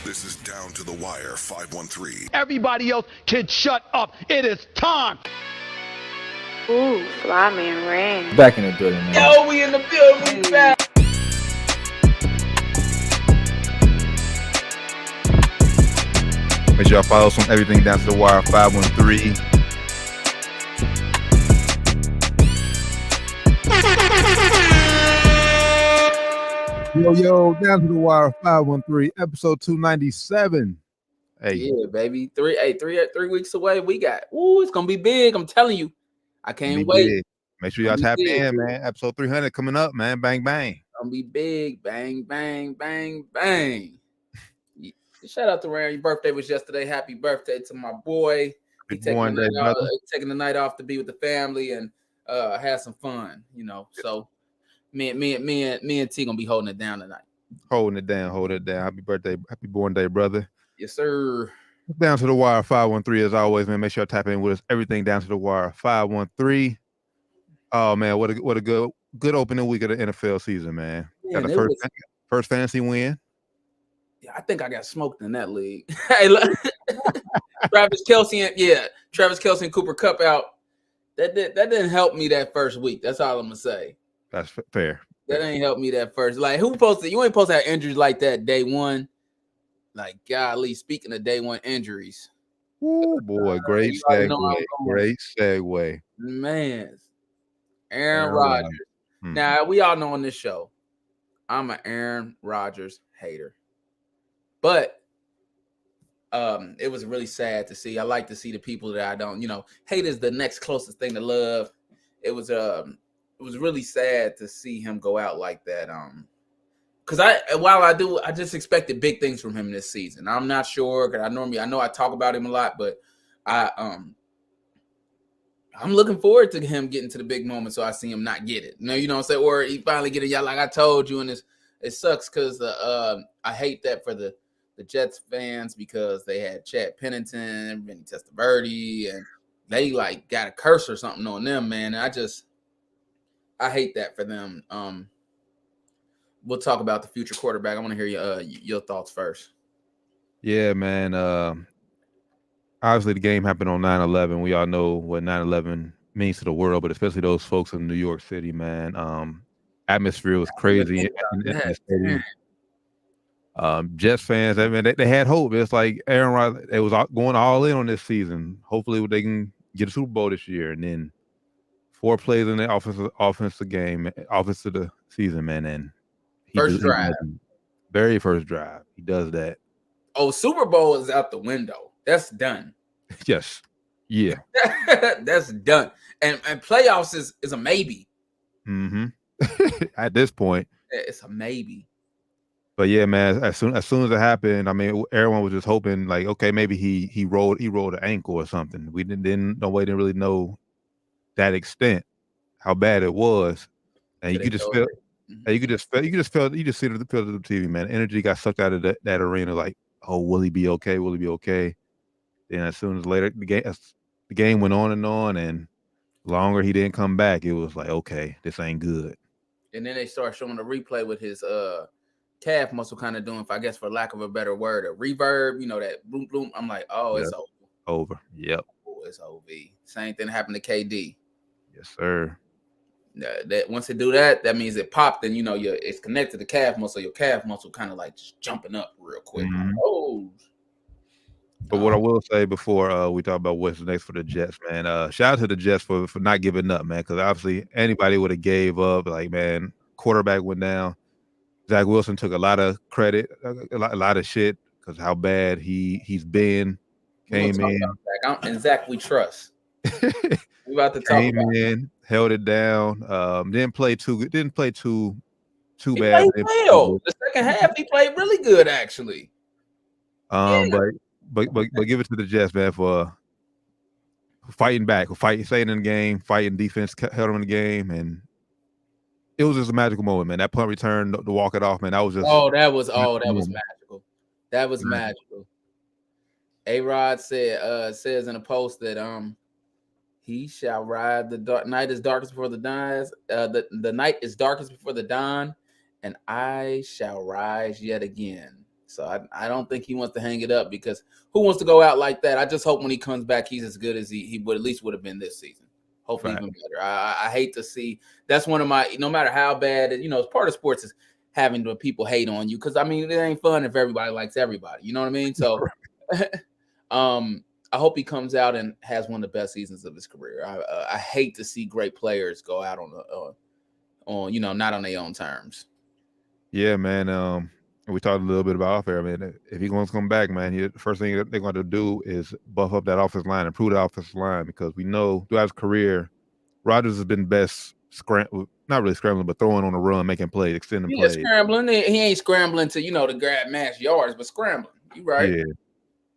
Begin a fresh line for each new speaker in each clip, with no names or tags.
This is Down to the Wire 513.
Everybody else can shut up. It is time.
Ooh, Fly Man Ring.
Back in the building, man.
Yo, we in the building. We back.
Make sure y'all follow us on everything Down to the Wire 513. Yo, Down to the Wire 513, episode 297. Hey,
Yeah, baby. Three weeks away. We got. Ooh, it's gonna be big. I'm telling you. I can't wait.
Big. Make sure y'all tap in, man. Episode 300 coming up, man. Bang, bang.
Gonna be big. Bang, bang, bang, bang. Shout out to Aaron. Your birthday was yesterday. Happy birthday to my boy. He taking the night off to be with the family and have some fun. You know, so me and T gonna be holding it down tonight.
Holding it down. Happy birthday, happy born day, brother.
Yes, sir.
Down to the Wire 513 as always, man. Make sure you tap in with us. Everything Down to the Wire 513. Oh man, what a good opening week of the NFL season, man.
Yeah,
got the first fantasy win.
Yeah, I think I got smoked in that league. Hey, look, Travis Kelce and Cooper Kupp out. That didn't help me that first week. That's all I'm gonna say.
That's fair.
That ain't helped me that first. Like, you ain't supposed to have injuries like that day one. Like, golly, speaking of day one injuries.
Oh boy, great segue.
Man, Aaron Rodgers. Now, we all know on this show, I'm an Aaron Rodgers hater. But it was really sad to see. I like to see the people that I don't, hate is the next closest thing to love. It was really sad to see him go out like that. Because I just expected big things from him this season. I'm not sure, because I know I talk about him a lot, but I'm looking forward to him getting to the big moment, so I see him not get it. You know what I'm saying? Or he finally get it. Yeah, like I told you, and it sucks because I hate that for the Jets fans, because they had Chad Pennington, Vinny Testaverde, and they like got a curse or something on them, man. And I hate that for them. We'll talk about the future quarterback. I want to hear your thoughts first.
Yeah, man. Obviously, the game happened on 9/11. We all know what 9/11 means to the world, but especially those folks in New York City, man. Atmosphere was crazy in the stadium. Jets fans, I mean, they had hope. It's like Aaron Rodgers, they was going all in on this season. Hopefully, they can get a Super Bowl this year. And then 4 plays in the offense of the season, man. And very first drive, he does that.
Oh, Super Bowl is out the window. That's done.
Yes. Yeah.
That's done. And playoffs is a maybe.
Mm-hmm. At this point.
It's a maybe.
But yeah, man, as soon as it happened, I mean, everyone was just hoping, like, okay, maybe he rolled an ankle or something. Nobody didn't really know that extent, how bad it was. And you could just feel. Mm-hmm. You could just see the TV, man. Energy got sucked out of that arena. Like, oh, will he be okay? Will he be okay? Then as soon as later the game went on, and longer he didn't come back, it was like, okay, this ain't good.
And then they start showing the replay with his calf muscle kind of doing, I guess, for lack of a better word, a reverb. That bloom bloom. I'm like, oh, it's
over. Yep.
Oh, it's OV. Same thing happened to KD.
Yes, sir.
That once it do that means it popped, and it's connected to the calf muscle. Your calf muscle kind of like just jumping up real quick.
Mm-hmm.
Oh.
But what I will say before we talk about what's next for the Jets, man, shout out to the Jets for not giving up, man, because obviously anybody would have gave up. Like, man, quarterback went down. Zach Wilson took a lot of credit, a lot of shit, because how bad he's been. Came in.
And Zach, we trust. We about to talk
about in, held it down. Didn't play too bad.
Played well. The second half, he played really good, actually.
But give it to the Jets, man, for fighting back, staying in the game, fighting defense, held them in the game, and it was just a magical moment, man. That punt return to walk it off, man. That was just
that was magical. That was magical. A-Rod says in a post that he shall ride the dark night is darkest before the dawn. The night is darkest before the dawn, and I shall rise yet again. So I don't think he wants to hang it up, because who wants to go out like that? I just hope when he comes back, he's as good as he would at least would have been this season. Hopefully even better. I hate to see, that's one of my, no matter how bad, it's part of sports is having the people hate on you, because I mean, it ain't fun if everybody likes everybody. You know what I mean? So I hope he comes out and has one of the best seasons of his career. I hate to see great players go out on not on their own terms.
Yeah, man. We talked a little bit about off air. I mean, if he wants to come back, man, the first thing they're going to do is buff up that offensive line, improve the offensive line, because we know throughout his career, Rodgers has been best not really scrambling, but throwing on the run, making plays, extending plays.
Scrambling. He ain't scrambling to grab mass yards, but scrambling. You right?
Yeah.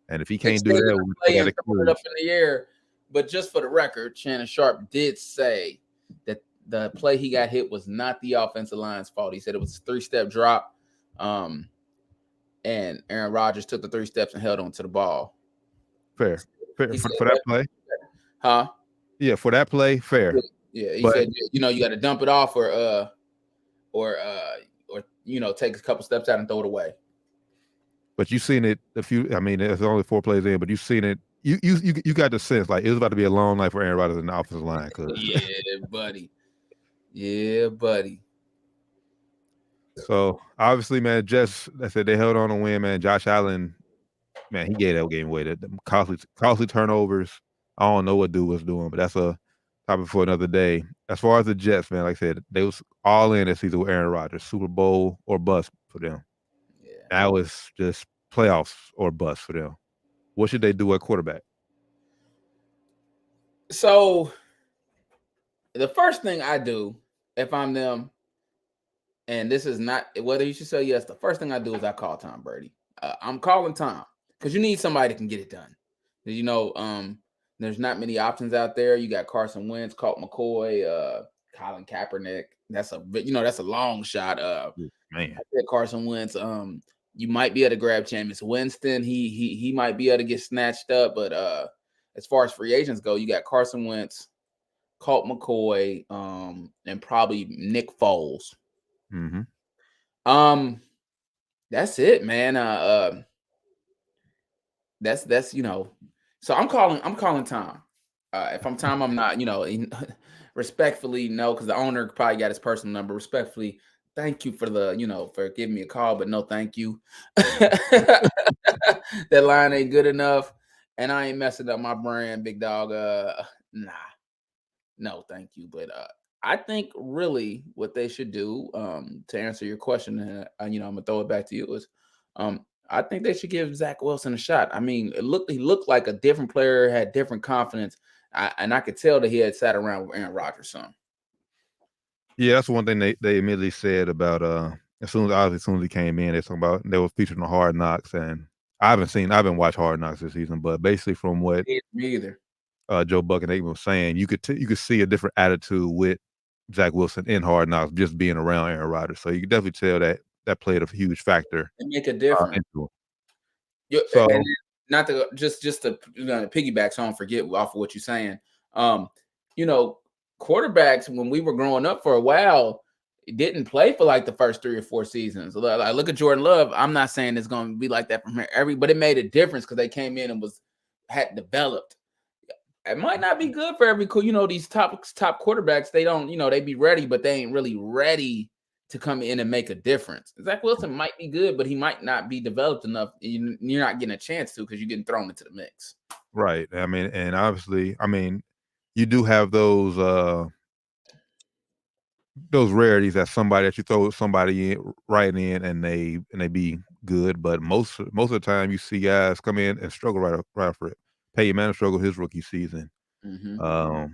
And if he can't do that,
we got to put it up in the air. But just for the record, Shannon Sharp did say that the play he got hit was not the offensive line's fault. He said it was a 3-step drop, and Aaron Rodgers took the 3 steps and held on to the ball.
Fair for that play,
huh?
Yeah, for that play, fair.
Yeah, he said you got to dump it off or take a couple steps out and throw it away.
But you've seen it there's only 4 plays in, but you've seen it. You got the sense like it was about to be a long night for Aaron Rodgers in the offensive line.
Yeah, buddy.
So obviously, man, Jets, I said they held on to win, man. Josh Allen, man, he gave that game away. The costly turnovers. I don't know what dude was doing, but that's a topic for another day. As far as the Jets, man, like I said, they was all in this season with Aaron Rodgers, Super Bowl or bust for them. Yeah. That was just playoffs or bust for them. What should they do at quarterback?
So the first thing I do if I'm them, and this is not whether you should say yes, the first thing I do is I call Tom Brady. I'm calling Tom because you need somebody that can get it done. There's not many options out there. You got Carson Wentz, Colt McCoy, Colin Kaepernick. That's a long shot.
Man,
Carson Wentz. You might be able to grab Jameis Winston. He might be able to get snatched up. But as far as free agents go, you got Carson Wentz, Colt McCoy, and probably Nick Foles.
Mm-hmm.
That's it, man. That's So I'm calling Tom. If I'm Tom, I'm not. Respectfully, no, because the owner probably got his personal number. Respectfully, thank you for for giving me a call, but no, thank you. That line ain't good enough, and I ain't messing up my brand, big dog. Nah, no, thank you. But I think really what they should do, to answer your question, and I'm gonna throw it back to you, is I think they should give Zach Wilson a shot. I mean, he looked like a different player, had different confidence, and I could tell that he had sat around with Aaron Rodgers some.
Yeah, that's one thing they immediately said about as soon as he came in, they were featuring the Hard Knocks, and I haven't watched Hard Knocks this season, but basically from what
me either.
Joe Buck and Aikman was saying, you could see a different attitude with Zach Wilson in Hard Knocks just being around Aaron Rodgers. So you could definitely tell that played a huge factor.
It make a difference.
So
and not to just to piggyback, so I don't forget off of what you're saying. Quarterbacks when we were growing up for a while didn't play for like the first 3 or 4 seasons. I look at Jordan Love. I'm not saying it's going to be like that from here but it made a difference because they came in and had developed. It might not be good for every these top quarterbacks. They don't they be ready, but they ain't really ready to come in and make a difference. Zach Wilson might be good, but he might not be developed enough. You're not getting a chance to because you're getting thrown into the mix.
Right. I mean, and obviously, you do have those rarities that you throw somebody right in and they be good, but most of the time you see guys come in and struggle right for it. Peyton Manning struggled his rookie season.
Mm-hmm.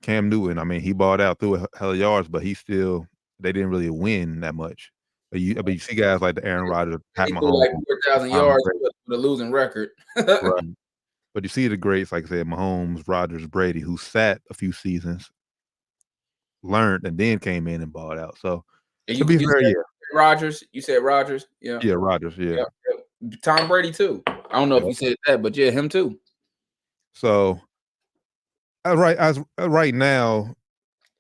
Cam Newton, he balled out through a hell of yards, but they didn't really win that much. But you see guys like the Aaron Rodgers, Pat Mahomes,
like 4,000 yards with a losing record.
Right. But you see the greats, like I said, Mahomes, Rodgers, Brady, who sat a few seasons, learned, and then came in and balled out. So
to be fair, Rodgers, you said Rodgers, yeah.
Yeah, Rodgers, yeah.
Tom Brady too. I don't know if you said that, but yeah, him too.
So right now,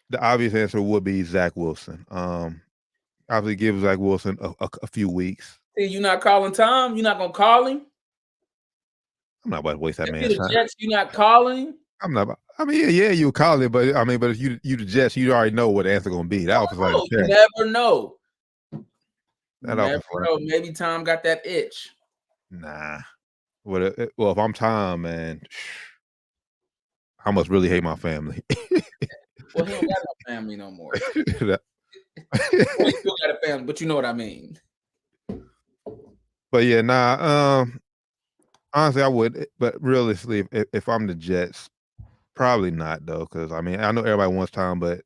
the obvious answer would be Zach Wilson. Obviously give Zach Wilson a few weeks.
You not calling Tom? You not gonna call him?
I'm not about to waste that
If
man's
you're the
time.
Jets, you not calling?
I'm not. I mean, yeah, you call it, but I mean, but if you the Jets, you already know what the answer gonna be. That offensive line.
You never know.
That offensive line.
Maybe Tom got that itch.
Nah. Well, if I'm Tom, man, I must really hate my family.
Well, he don't got no family no more. Well, he still got a family, but you know what I mean.
But yeah, honestly, I would. But realistically, if I'm the Jets, probably not though, because I mean, I know everybody wants Tom, but like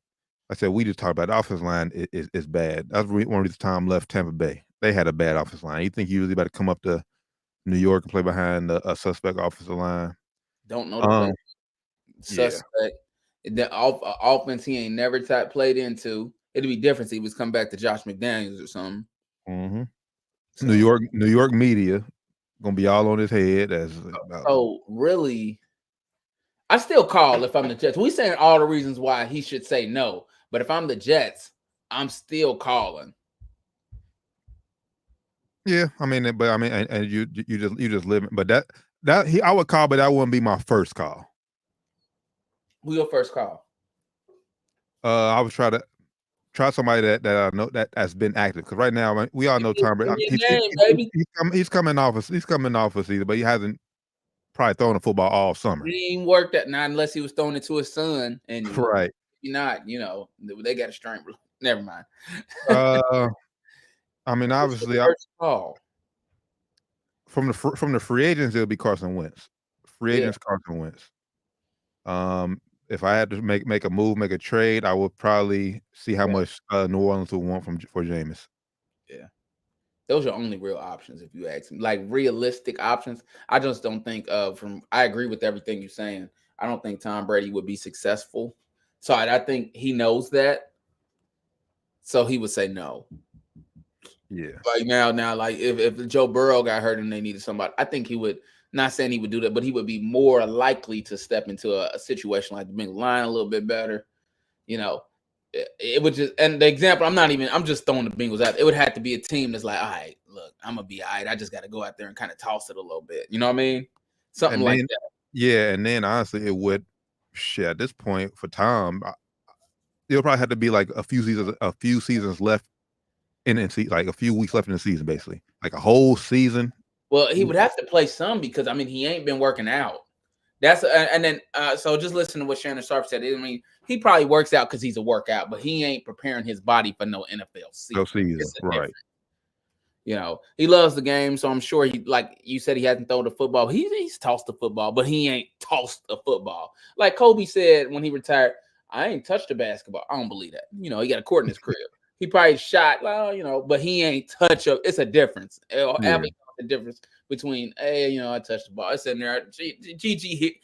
I said, we just talked about the offensive line is bad. That's one reason Tom left Tampa Bay. They had a bad offensive line. You think he really about to come up to New York and play behind a suspect offensive line?
Don't know the play. Suspect. The offense he ain't never played into. It'd be different if he was come back to Josh McDaniels or something.
Mm-hmm. So, New York media gonna be all on his head as.
Really, I still call if I'm the Jets. We saying all the reasons why he should say no, but if I'm the Jets, I'm still calling.
Yeah, I mean, and you just live, but I would call, but that wouldn't be my first call.
Who your first call?
I would try somebody that I know that's been active, because right now we all know Tom Brady. He's coming off a season, but he hasn't probably thrown the football all summer.
He ain't worked that not unless he was throwing it to his son, and
right.
You're not, they got a strength. Never mind.
I mean, obviously, from the free agents, it'll be Carson Wentz. Free agents, Carson Wentz. If I had to make a move, make a trade, I would probably see how much New Orleans would want for Jameis.
Yeah, those are only real options if you ask me. Like realistic options, I just don't think I agree with everything you're saying. I don't think Tom Brady would be successful. So I think he knows that. So he would say no.
Yeah.
Like now, like if Joe Burrow got hurt and they needed somebody, I think he would. Not saying he would do that, but he would be more likely to step into a situation like the Bengals line a little bit better. It would just, and the example, I'm just throwing the Bengals out. It would have to be a team that's like, all right, look, I'm going to be all right. I just got to go out there and kind of toss it a little bit. You know what I mean? Something like that.
Yeah. And then honestly, it would, at this point for Tom, it'll probably have to be like a few seasons left like a few weeks left in the season, basically. Like a whole season.
Well, he would have to play some because he ain't been working out. That's and then so just listen to what Shannon Sharp said. I mean, he probably works out because he's a workout, but he ain't preparing his body for no NFL season.
No season, right?
He loves the game, so I'm sure he, like you said, he hasn't thrown the football. He's tossed the football, but he ain't tossed a football. Like Kobe said when he retired, I ain't touched a basketball. I don't believe that. He got a court in his crib. He probably shot, but he ain't touch up. It's a difference. The difference between I touched the ball. I said there, Gigi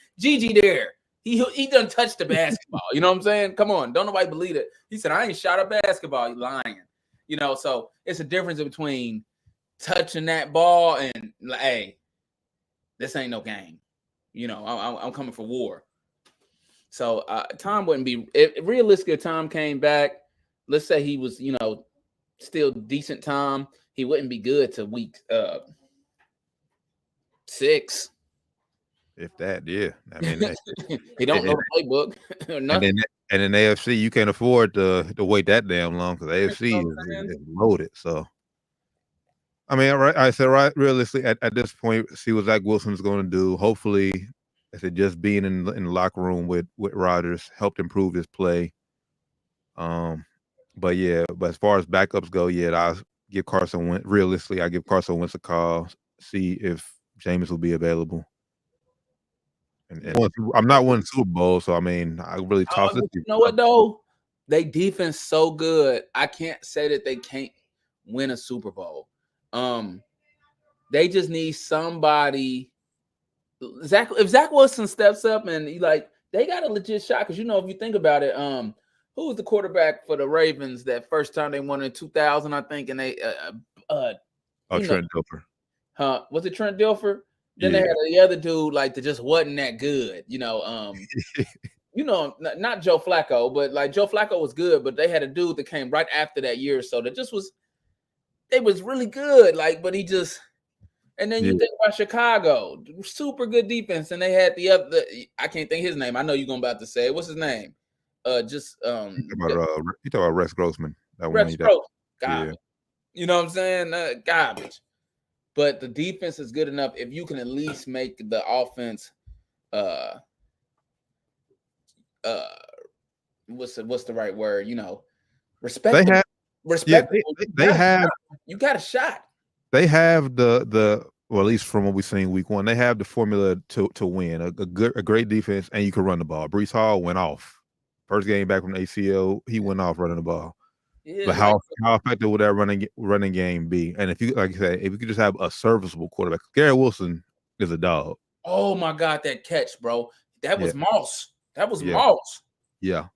there. He done touched the basketball. You know what I'm saying? Come on, don't nobody believe it. He said I ain't shot a basketball. You lying. So it's a difference between touching that ball and hey, this ain't no game. I'm coming for war. So Tom wouldn't be realistic. If Tom came back, let's say he was still decent Tom, he wouldn't be good to week 6.
If that, yeah. I mean,
he don't know the playbook or nothing.
And in AFC, you can't afford to wait that damn long because AFC is loaded. So, I mean, I said realistically at this point, see what Zach Wilson's going to do. Hopefully, I said just being in the locker room with Rodgers helped improve his play. But as far as backups go, I'll give Carson Wentz. Realistically, I give Carson Wentz a call, see if Jameis will be available. And I'm not winning Super Bowl, so I mean, I really toss it.
You know what though? They defense so good. I can't say that they can't win a Super Bowl. They just need somebody. If Zach Wilson steps up and they got a legit shot, because if you think about it, who was the quarterback for the Ravens that first time they won in 2000, I think, and they
Trent Dilfer.
Was it Trent Dilfer? Then they had the other dude that just wasn't that good. Not Joe Flacco, but Joe Flacco was good, but they had a dude that came right after that year or so that just was they was really good. Like, but he just. And then you think about Chicago, super good defense, and they had the other. I can't think his name. I know you're about to say it. What's his name? You
talk about Rex Grossman.
Rex Grossman, garbage. You know what I'm saying? Garbage. But the defense is good enough if you can at least make the offense. What's the right word? You know, respect. They have. You got a shot.
They have the well, at least from what we've seen week one, they have the formula to win. A great defense, and you can run the ball. Breece Hall went off. First game back from the ACL, he went off running the ball. Yeah, but how effective would that running game be? And if you, like I said, if you could just have a serviceable quarterback, Garrett Wilson is a dog.
Oh my God, that catch, bro! That was Moss. That was Moss.
Yeah,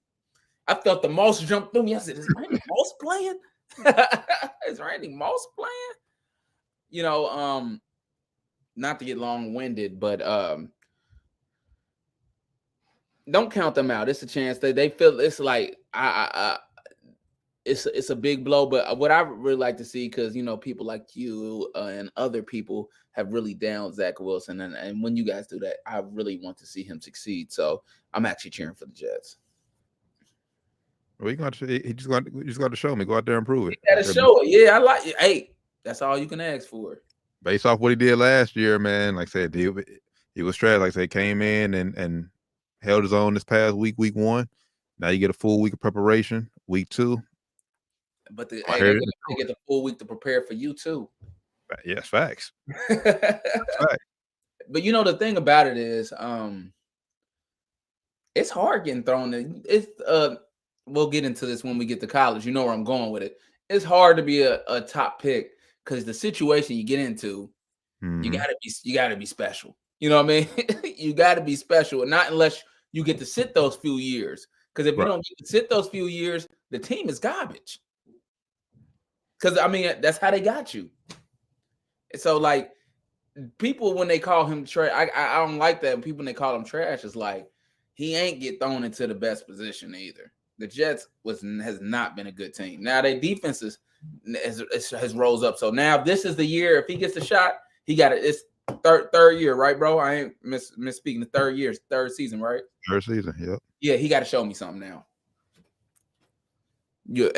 I felt the Moss jump through me. I said, "Is Randy Moss playing? Is Randy Moss playing?" You know, not to get long-winded, but don't count them out. It's a chance that they feel it's like it's a big blow. But what I really like to see, because you know, people like you and other people have really downed Zach Wilson, and when you guys do that, I really want to see him succeed. So I'm actually cheering for the Jets.
Well, he just got to show me. Go out there and prove it.
You got to show it. Yeah, I like it. Hey. That's all you can ask for.
Based off what he did last year, man, like I said, he was trash. Like I said, came in and held his own this past week one. Now you get a full week of preparation, week 2.
But they get the full week to prepare for you too.
Yes, facts.
Facts. But you know, the thing about it is, it's hard getting thrown in. It's we'll get into this when we get to college. You know where I'm going with it. It's hard to be a top pick. Because the situation you get into, you gotta be special. You know what I mean? You gotta be special, and not unless you get to sit those few years. Because if you don't get to sit those few years, the team is garbage. Because I mean, that's how they got you. So like, people when they call him trash, I don't like that. When people when they call him trash, it's like he ain't get thrown into the best position either. The Jets has not been a good team. Now their defense has rose up. So now this is the year. If he gets a shot, he got it. It's third year, right, bro? I ain't misspeaking. The third season, right?
Third season, yep.
Yeah, he got to show me something now. You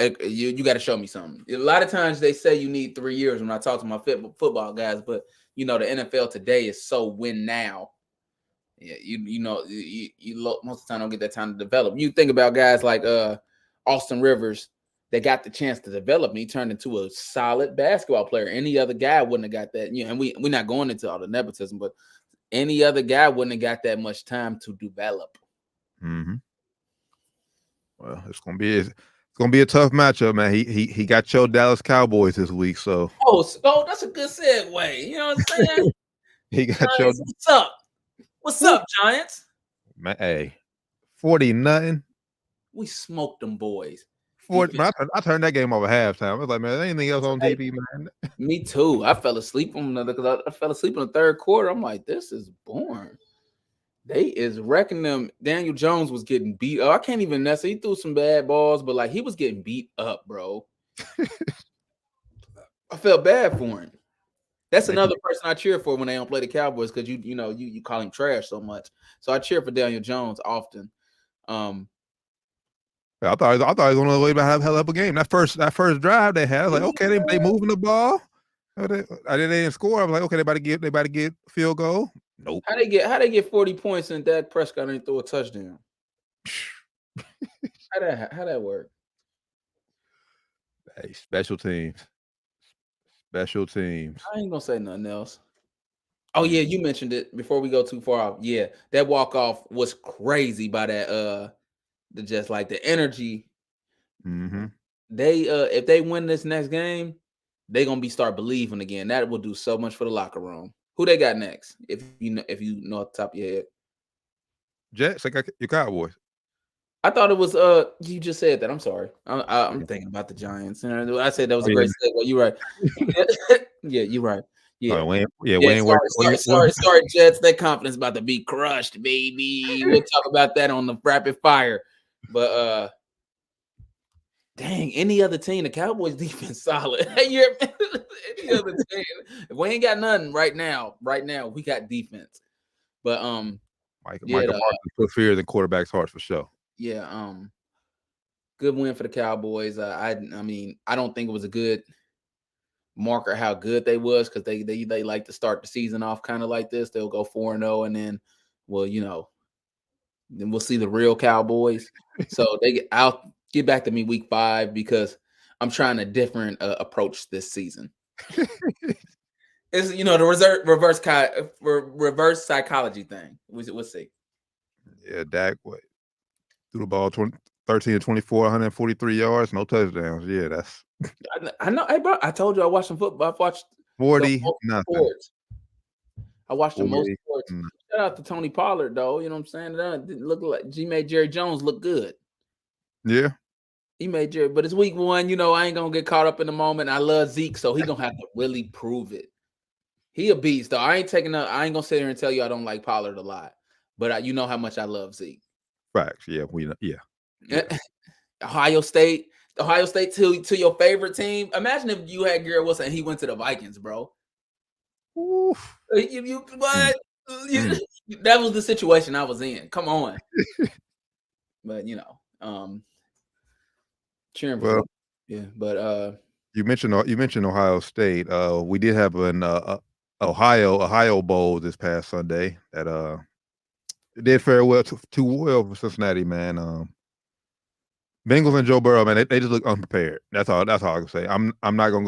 got to show me something. A lot of times they say you need 3 years when I talk to my football guys, but you know the NFL today is so win now. Yeah, you know you most of the time don't get that time to develop. You think about guys like Austin Rivers. They got the chance to develop me. He turned into a solid basketball player. Any other guy wouldn't have got that. You know, and we're not going into all the nepotism, but any other guy wouldn't have got that much time to develop.
Mm-hmm. Well, it's gonna be a tough matchup, man. He got your Dallas Cowboys this week, so
that's a good segue. You know what I'm saying?
He got
Giants, what's up? What's up, Giants?
Man, hey, 40-0.
We smoked them boys.
I turned that game over halftime. I was like, man, anything else on TV, man?
Me too. I fell asleep on because I fell asleep in the third quarter. I'm like, this is boring. They is wrecking them. Daniel Jones was getting beat up. I can't even necessarily. He threw some bad balls, but like he was getting beat up, bro. I felt bad for him. That's another person I cheer for when they don't play the Cowboys because you call him trash so much. So I cheer for Daniel Jones often.
I thought he was on the way to have hell up a game. That first drive they had, I was like, okay, they moving the ball. They didn't score. I was like, okay, they about to get field goal. Nope.
How they get 40 points and Dak Prescott didn't throw a touchdown? How that work?
Hey, special teams. I
ain't gonna say nothing else. Oh yeah, you mentioned it before we go too far off. Yeah, that walk off was crazy by that just like the energy.
Mm-hmm.
They if they win this next game, they gonna start believing again. That will do so much for the locker room. Who they got next? If you know off the top of your head.
Jets, I got your Cowboys.
I thought it was you just said that. I'm sorry. I'm thinking about the Giants. And I said that was a great segue. You're right. Yeah, you're right. Yeah. Sorry, Jets. That confidence about to be crushed, baby. We'll talk about that on the rapid fire. But dang, any other team, the Cowboys defense solid. Any other team, if we ain't got nothing right now, we got defense. But
Micah Parsons put fear in quarterbacks' hearts for sure.
Yeah, good win for the Cowboys. I mean, I don't think it was a good marker how good they was because they like to start the season off kind of like this. They'll go 4-0 and then, well, then we'll see the real Cowboys. So I'll get back to me week 5 because I'm trying a different approach this season. It's the reverse psychology thing. We'll see.
Yeah, Dak threw the ball 13 to 24, 143 yards, no touchdowns. Yeah, that's.
I know. Hey, bro, I told you I watched some football. I've watched
40 nothing.
Sports. I watched the most sports. Shout out to Tony Pollard, though. You know what I'm saying? That didn't look like he made Jerry Jones look good.
Yeah.
He made Jerry, but it's week 1. I ain't gonna get caught up in the moment. I love Zeke, so he gonna have to really prove it. He a beast, though. I ain't gonna sit here and tell you I don't like Pollard a lot, but you know how much I love Zeke.
Facts. Yeah, yeah.
Ohio State to your favorite team. Imagine if you had Garrett Wilson and he went to the Vikings, bro.
Oof.
That was the situation I was in. Come on. But cheering for yeah. But
you mentioned Ohio State. We did have an Ohio Bowl this past Sunday that it did very well too well for Cincinnati, man. Bengals and Joe Burrow, man, they just look unprepared. That's all I can say. I'm not gonna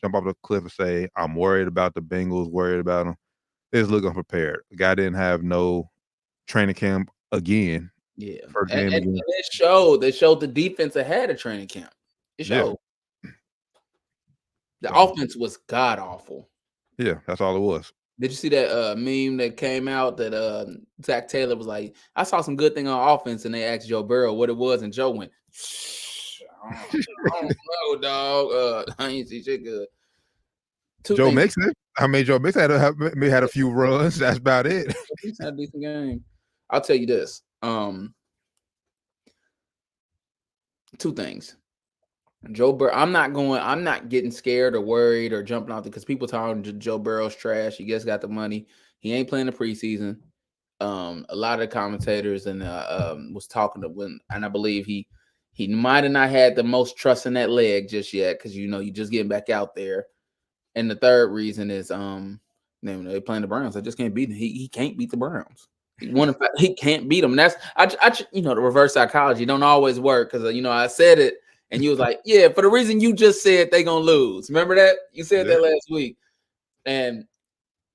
jump off the cliff and say I'm worried about the Bengals, worried about them. They just look unprepared. The guy didn't have no training camp again.
Yeah,
and
they showed the defense ahead of training camp. It showed. Yeah. The offense was god awful.
Yeah, that's all it was.
Did you see that meme that came out that Zach Taylor was like, I saw some good thing on offense, and they asked Joe Burrow what it was, and Joe went, I don't know, dog. I ain't see shit good.
Joe Mixon. I mean, Joe Mixon had a few runs. That's about it.
He's had a decent game. I'll tell you this. 2 things. Joe Burrow, I'm not getting scared or worried or jumping out because people talking Joe Burrow's trash. He just got the money. He ain't playing the preseason. A lot of the commentators and was talking to when, and I believe he might have not had the most trust in that leg just yet because you just getting back out there. And the third reason is they're playing the Browns. I just can't beat him. He can't beat the Browns. He can't beat them. That's the reverse psychology don't always work because I said it. And you was like, yeah, for the reason you just said they gonna lose. Remember that? You said that last week. And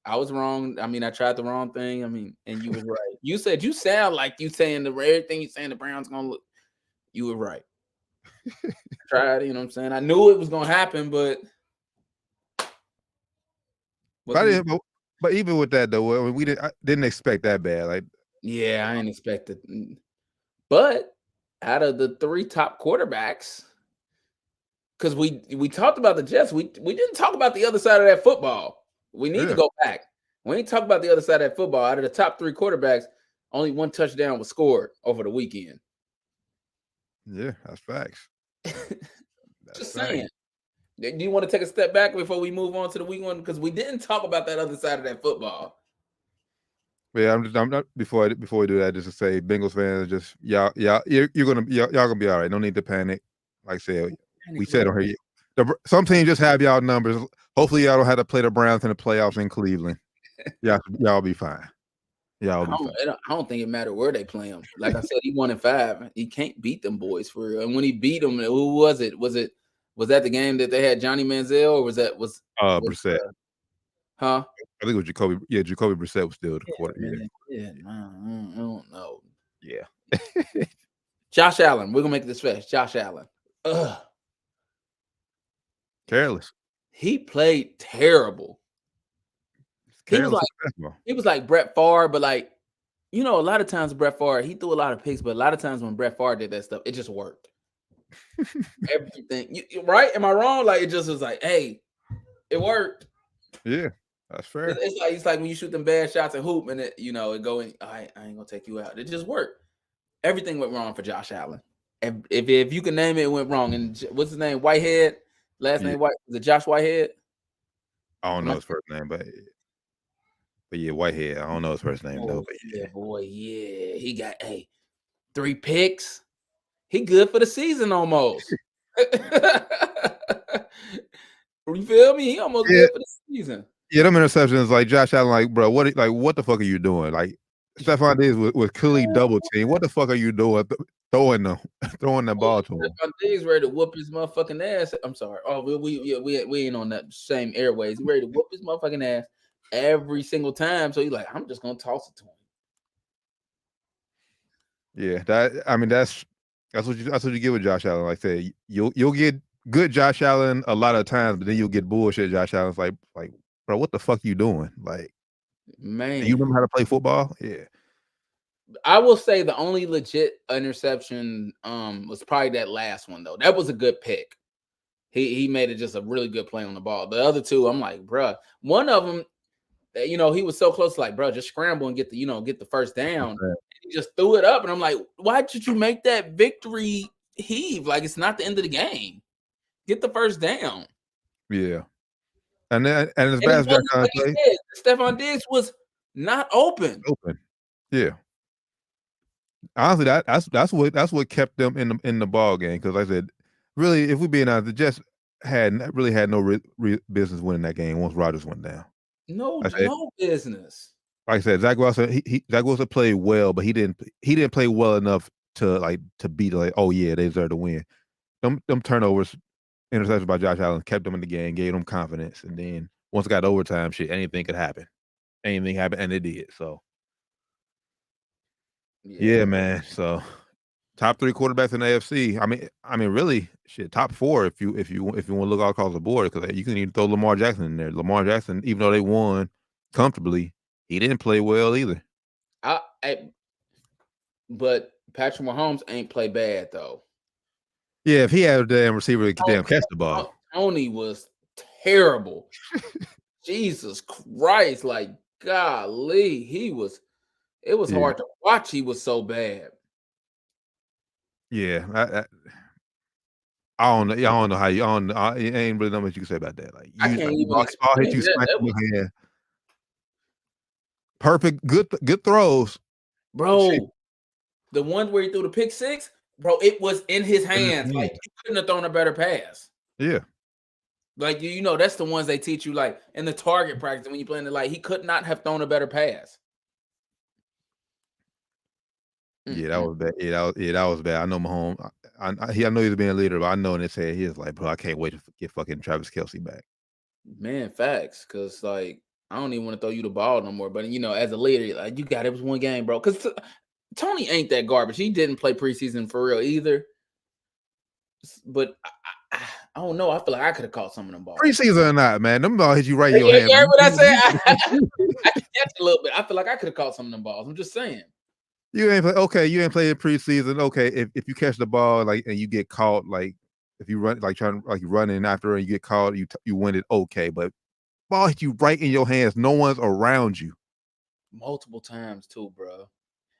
I was wrong. I mean, I tried the wrong thing. I mean, and you was right. You said you sound like you saying everything you saying the Browns gonna look. You were right. I tried, you know what I'm saying? I knew it was gonna happen, but
even with that though, we didn't expect that bad. Like,
yeah, I didn't expect it. But out of the 3 top quarterbacks, because we talked about the Jets, we didn't talk about the other side of that football. We need to go back. We ain't talk about the other side of that football. Out of the top 3 quarterbacks, only 1 touchdown was scored over the weekend.
Yeah, that's facts.
Just saying. Do you want to take a step back before we move on to the week 1? Because we didn't talk about that other side of that football.
Yeah, I'm not before we do that, just to say, Bengals fans, just y'all gonna be all right. No need to panic. Like I said, we said on here, some teams just have y'all numbers. Hopefully, y'all don't have to play the Browns in the playoffs in Cleveland. Y'all be fine. I
don't think it matters where they play him. Like I said, he 1-5. He can't beat them boys for real. And when he beat them, who was it? Was that the game that they had Johnny Manziel, or was
Brissett?
Huh?
I think it was Jacoby. Yeah, Jacoby Brissett was still the quarterback.
Yeah, I don't know.
Yeah.
Josh Allen. We're gonna make this fast. Josh Allen.
Careless.
He played terrible. He was like Brett Favre, but like, a lot of times Brett Favre, he threw a lot of picks, but a lot of times when Brett Favre did that stuff, it just worked. Everything, right? Am I wrong? Like, it just was like, hey, it worked.
Yeah, that's fair.
It's like when you shoot them bad shots and hoop, and it go in. I ain't gonna take you out. It just worked. Everything went wrong for Josh Allen. If you can name it, it went wrong. And what's his name? Whitehead. Last name White. Is it Josh Whitehead?
I don't know his first name, but yeah, Whitehead. I don't know his first name though. But
yeah, boy, yeah, he got 3 picks. He good for the season almost. You feel me? He almost good for the season.
Yeah, them interceptions, like Josh Allen, like, bro, what the fuck are you doing? Like, Stephon Diggs was clearly double team. What the fuck are you doing? Throwing the ball to him.
Stephon Diggs ready to whoop his motherfucking ass. I'm sorry. Oh, we ain't on that same airways. He ready to whoop his motherfucking ass every single time. So he's like, I'm just gonna toss it to him.
Yeah, that's what you get with Josh Allen. Like I said, you'll get good Josh Allen a lot of times, but then you'll get bullshit Josh Allen. It's like, bro, what the fuck you doing? Like,
man,
do you remember how to play football? Yeah.
I will say the only legit interception was probably that last one though. That was a good pick. He made it just a really good play on the ball. The other two, I'm like, bro. One of them, he was so close, like, bro, just scramble and get the first down.
Right.
He just threw it up, and I'm like, why did you make that victory heave? Like, it's not the end of the game. Get the first down.
Yeah. And as bad as Josh Allen played,
Stephon Diggs was not open.
Yeah. Honestly, that's what kept them in the ball game. Because like I said, really, if we're being honest, the Jets had no business winning that game once Rodgers went down.
No business.
Like I said, Zach Wilson, Zach Wilson played well, but he didn't play well enough to beat, like, oh yeah, they deserve to win. Them turnovers, interceptions by Josh Allen kept them in the game, gave them confidence, and then once it got overtime, shit, anything could happen. Anything happened, and it did. So yeah, man. So top 3 quarterbacks in the AFC. I mean, really, shit, top 4 if you want to look all across the board, because you can even throw Lamar Jackson in there. Lamar Jackson, even though they won comfortably, he didn't play well either.
But Patrick Mahomes ain't play bad though.
Yeah, if he had a damn receiver that could damn catch the ball.
Tony was terrible. Jesus Christ, like, golly, it was hard to watch. He was so bad.
Yeah, I don't know how you. It ain't really nothing much you can say about that. Like,
I can't even
ball hit you smack in your hand. Perfect, good throws,
bro. The one where he threw the pick 6, bro, it was in his hands. Like, he couldn't have thrown a better pass.
Yeah.
Like, that's the ones they teach you, like, in the target practice when you play in the light. He could not have thrown a better pass.
Yeah, that was bad. That was bad. I know Mahomes. I know he's being a leader, but I know in his head he was like, bro, I can't wait to get fucking Travis Kelce back.
Man, facts. Because, like, I don't even want to throw you the ball no more. But, as a leader, like, it was one game, bro. Because Tony ain't that garbage. He didn't play preseason for real either. But I don't know. I feel like I could have caught some of them balls.
Preseason or not, man. Them balls hit you right in your hand.
Yeah, what I said. I can catch a little bit. I feel like I could have caught some of them balls. I'm just saying.
You ain't play. Okay, you ain't played preseason. Okay, if you catch the ball, like, and you get caught, like, if you run, like, you're running after and you get caught, you win it. Okay, but ball hit you right in your hands. No one's around you.
Multiple times too, bro.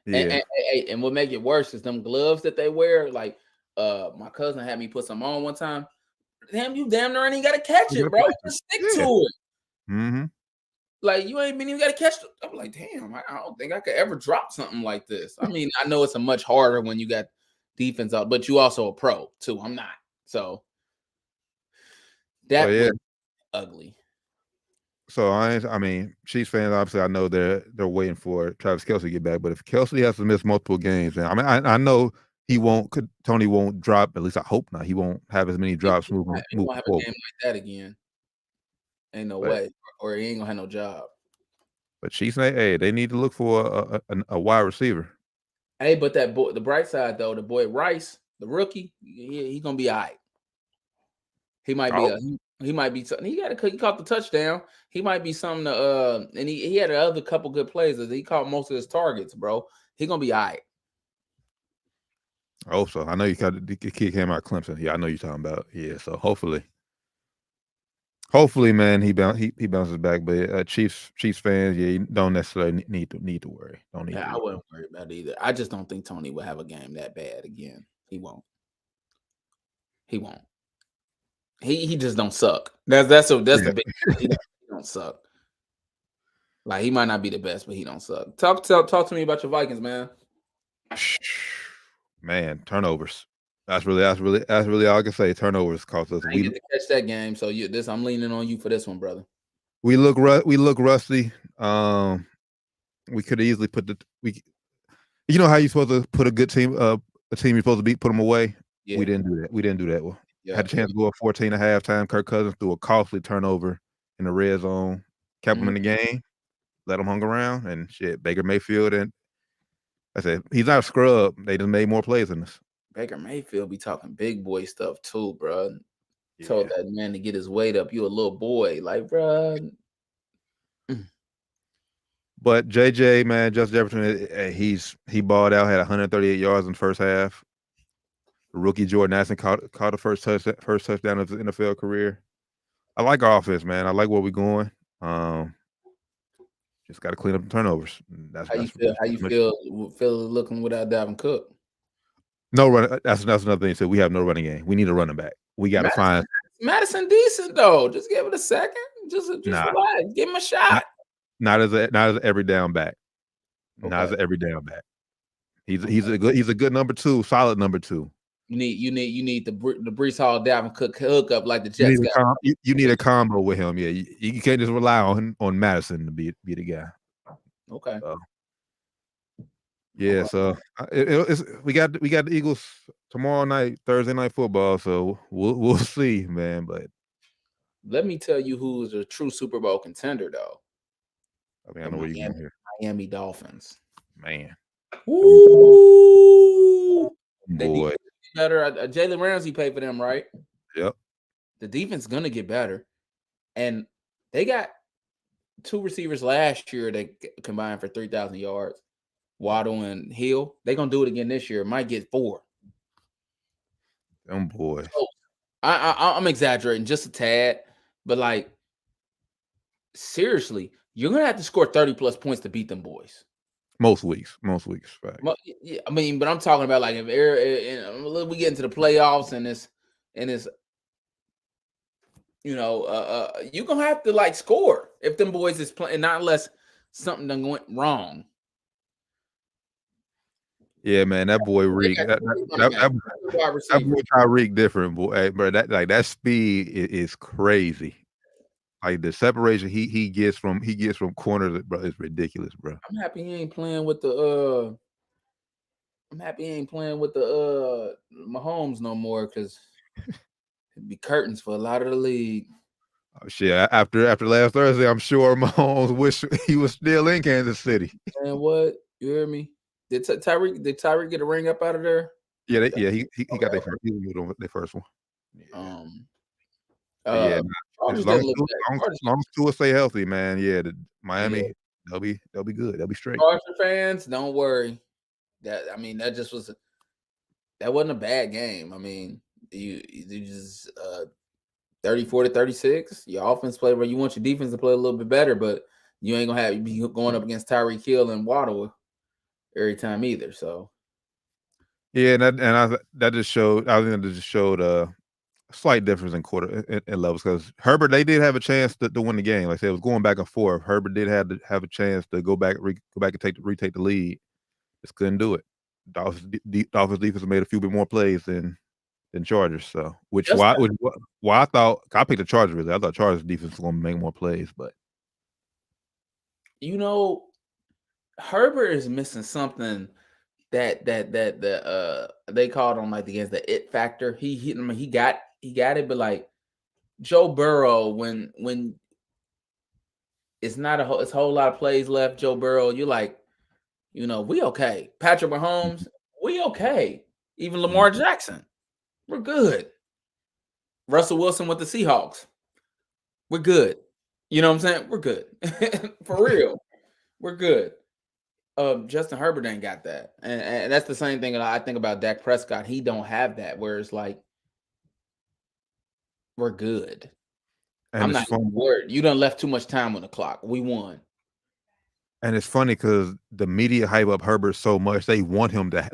Yeah.
And what make it worse is them gloves that they wear. Like, my cousin had me put some on one time. Damn, you damn near ain't got to catch it, bro. Just stick to it.
Mm-hmm.
Like, you ain't even got to catch it. I'm like, damn, I don't think I could ever drop something like this. I mean, I know it's a much harder when you got defense out, but you also a pro too. I'm not. So that was ugly.
So I mean, Chiefs fans, obviously, I know they're waiting for Travis Kelce to get back. But if Kelce has to miss multiple games, and I mean, I know Tony won't drop. At least I hope not. He won't have as many drops moving.
He won't have a game like that again. Ain't no way, or he ain't gonna have no job.
But Chiefs, they need to look for a wide receiver.
Hey, but that boy, the bright side though, the boy Rice, the rookie, he gonna be all right. He might be he might be something. He caught the touchdown. He might be something to and he had another couple good plays. He caught most of his targets, bro. He gonna be all right.
I hope so. I know you got the kid came out of Clemson. Yeah, I know you're talking about. Yeah, so hopefully, man, he bounces back. But Chiefs fans, yeah, you don't necessarily need to worry. Don't need.
I wouldn't worry about it either. I just don't think Tony will have a game that bad again. He won't. He won't. He just don't suck. That's the big. He don't suck. Like he might not be the best, but he don't suck. Talk to me about your Vikings, man.
Man, turnovers. That's really all I can say. Turnovers cost us.
We get to catch that game, so I'm leaning on you for this one, brother.
We look rusty. We could easily put you know how you're supposed to put a good team, a team you're supposed to beat, put them away. Yeah. We didn't do that. Well, had a chance to go up 14 at halftime. Kirk Cousins threw a costly turnover in the red zone, kept them in the game, let them hung around, and shit. Baker Mayfield and I said he's not a scrub. They just made more plays than us.
Baker Mayfield be talking big boy stuff too, bro. Yeah. Told that man to get his weight up. You a little boy, like, bro.
But JJ, man, Justin Jefferson, he balled out, had 138 yards in the first half. Rookie Jordan Addison caught the first touchdown of his NFL career. I like our offense, man. I like where we're going. Just got to clean up the turnovers.
How you feel looking without Dalvin Cook?
No run. That's another thing. So we have no running game. We need a running back. We got to find
Madison decent though. Just give it a second. Just relax. Give him a shot.
Not as an every down back. Okay. Not as an every down back. He's a good number two, solid number two.
You need the Breece Hall Dalvin Cook hook up like the Jets got.
You need a combo with him. Yeah, you can't just rely on Madison to be the guy.
Okay.
Yeah, so we got the Eagles tomorrow night, Thursday night football. So we'll see, man. But
let me tell you who's a true Super Bowl contender, though.
I mean, I know where you're going here.
Miami Dolphins.
Man.
Ooh.
Boy.
Better. Jalen Ramsey paid for them, right?
Yep.
The defense gonna get better, and they got two receivers last year that combined for 3,000 yards. Waddle and Hill. They're gonna do it again this year. Might get 4.
Them boys.
So, I'm exaggerating just a tad, but like seriously, you're gonna have to score 30+ points to beat them boys.
Most weeks, right?
Yeah, I mean, but I'm talking about like if we get into the playoffs and it's you're gonna have to like score if them boys is playing, not unless something done went wrong.
Yeah, man, that boy Reek. That boy Tyreek different, boy. Hey, bro, that speed is crazy. Like the separation he gets from corner, bro, is ridiculous, bro.
I'm happy he ain't playing with the Mahomes no more because it'd be curtains for a lot of the league.
Oh, shit! After last Thursday, I'm sure Mahomes wish he was still in Kansas City.
And what you hear me? Did Tyreek get a ring up out of there?
Yeah, he got their first. He was their first one.
Yeah.
As long as Tua stay healthy, man. Yeah, Miami, they'll be good. They'll be straight.
Charger fans, don't worry. That wasn't a bad game. I mean, you just 34-36. Your offense played where you want your defense to play a little bit better, but you ain't gonna be going up against Tyreek Hill and Waddle every time either. So
yeah, that just showed. I think that just showed a slight difference in in levels because Herbert, they did have a chance to win the game. Like I said, it was going back and forth. Herbert did have a chance to go back and retake the lead. Just couldn't do it. Dolphins defense made a few bit more plays than Chargers. So why I thought I picked the Chargers. Really, I thought Chargers defense was going to make more plays, but
Herbert is missing something that they called on like against the it factor. He got it, but like Joe Burrow, when it's not it's a whole lot of plays left, Joe Burrow, you're like, we okay. Patrick Mahomes, we okay. Even Lamar Jackson, we're good. Russell Wilson with the Seahawks, we're good. You know what I'm saying? We're good. For real. We're good. Justin Herbert ain't got that. And that's the same thing that I think about Dak Prescott. He don't have that, where it's like, we're good. And I'm not worried. You done left too much time on the clock. We won.
And it's funny because the media hype up Herbert so much. They want him to.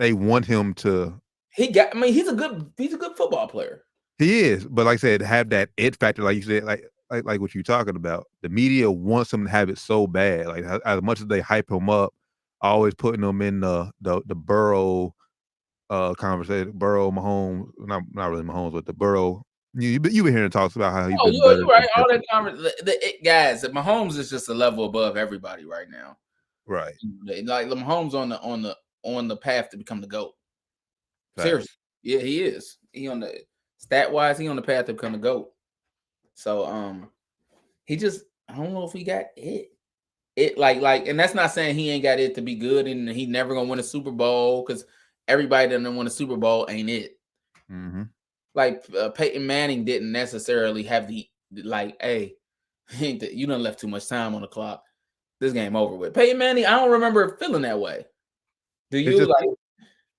He's a good football player.
He is, but like I said, have that it factor, like you said, like what you're talking about. The media wants him to have it so bad. Like as much as they hype him up, always putting him in the Burrow conversation, Burrow Mahomes, not really Mahomes, but the Burrow. You been hearing talks about how he's been better.
You're right. All that guys, Mahomes is just a level above everybody right now.
Right.
Like Mahomes on the path to become the GOAT. Seriously. Yeah, he is. He on the stat wise, he on the path to become the GOAT. So he just, I don't know if he got it. And that's not saying he ain't got it to be good and he never gonna win a Super Bowl, because everybody that didn't win a Super Bowl ain't it.
Mm-hmm.
Like Peyton Manning didn't necessarily have the hey, you done left too much time on the clock. This game over with. Peyton Manning, I don't remember feeling that way. Do you?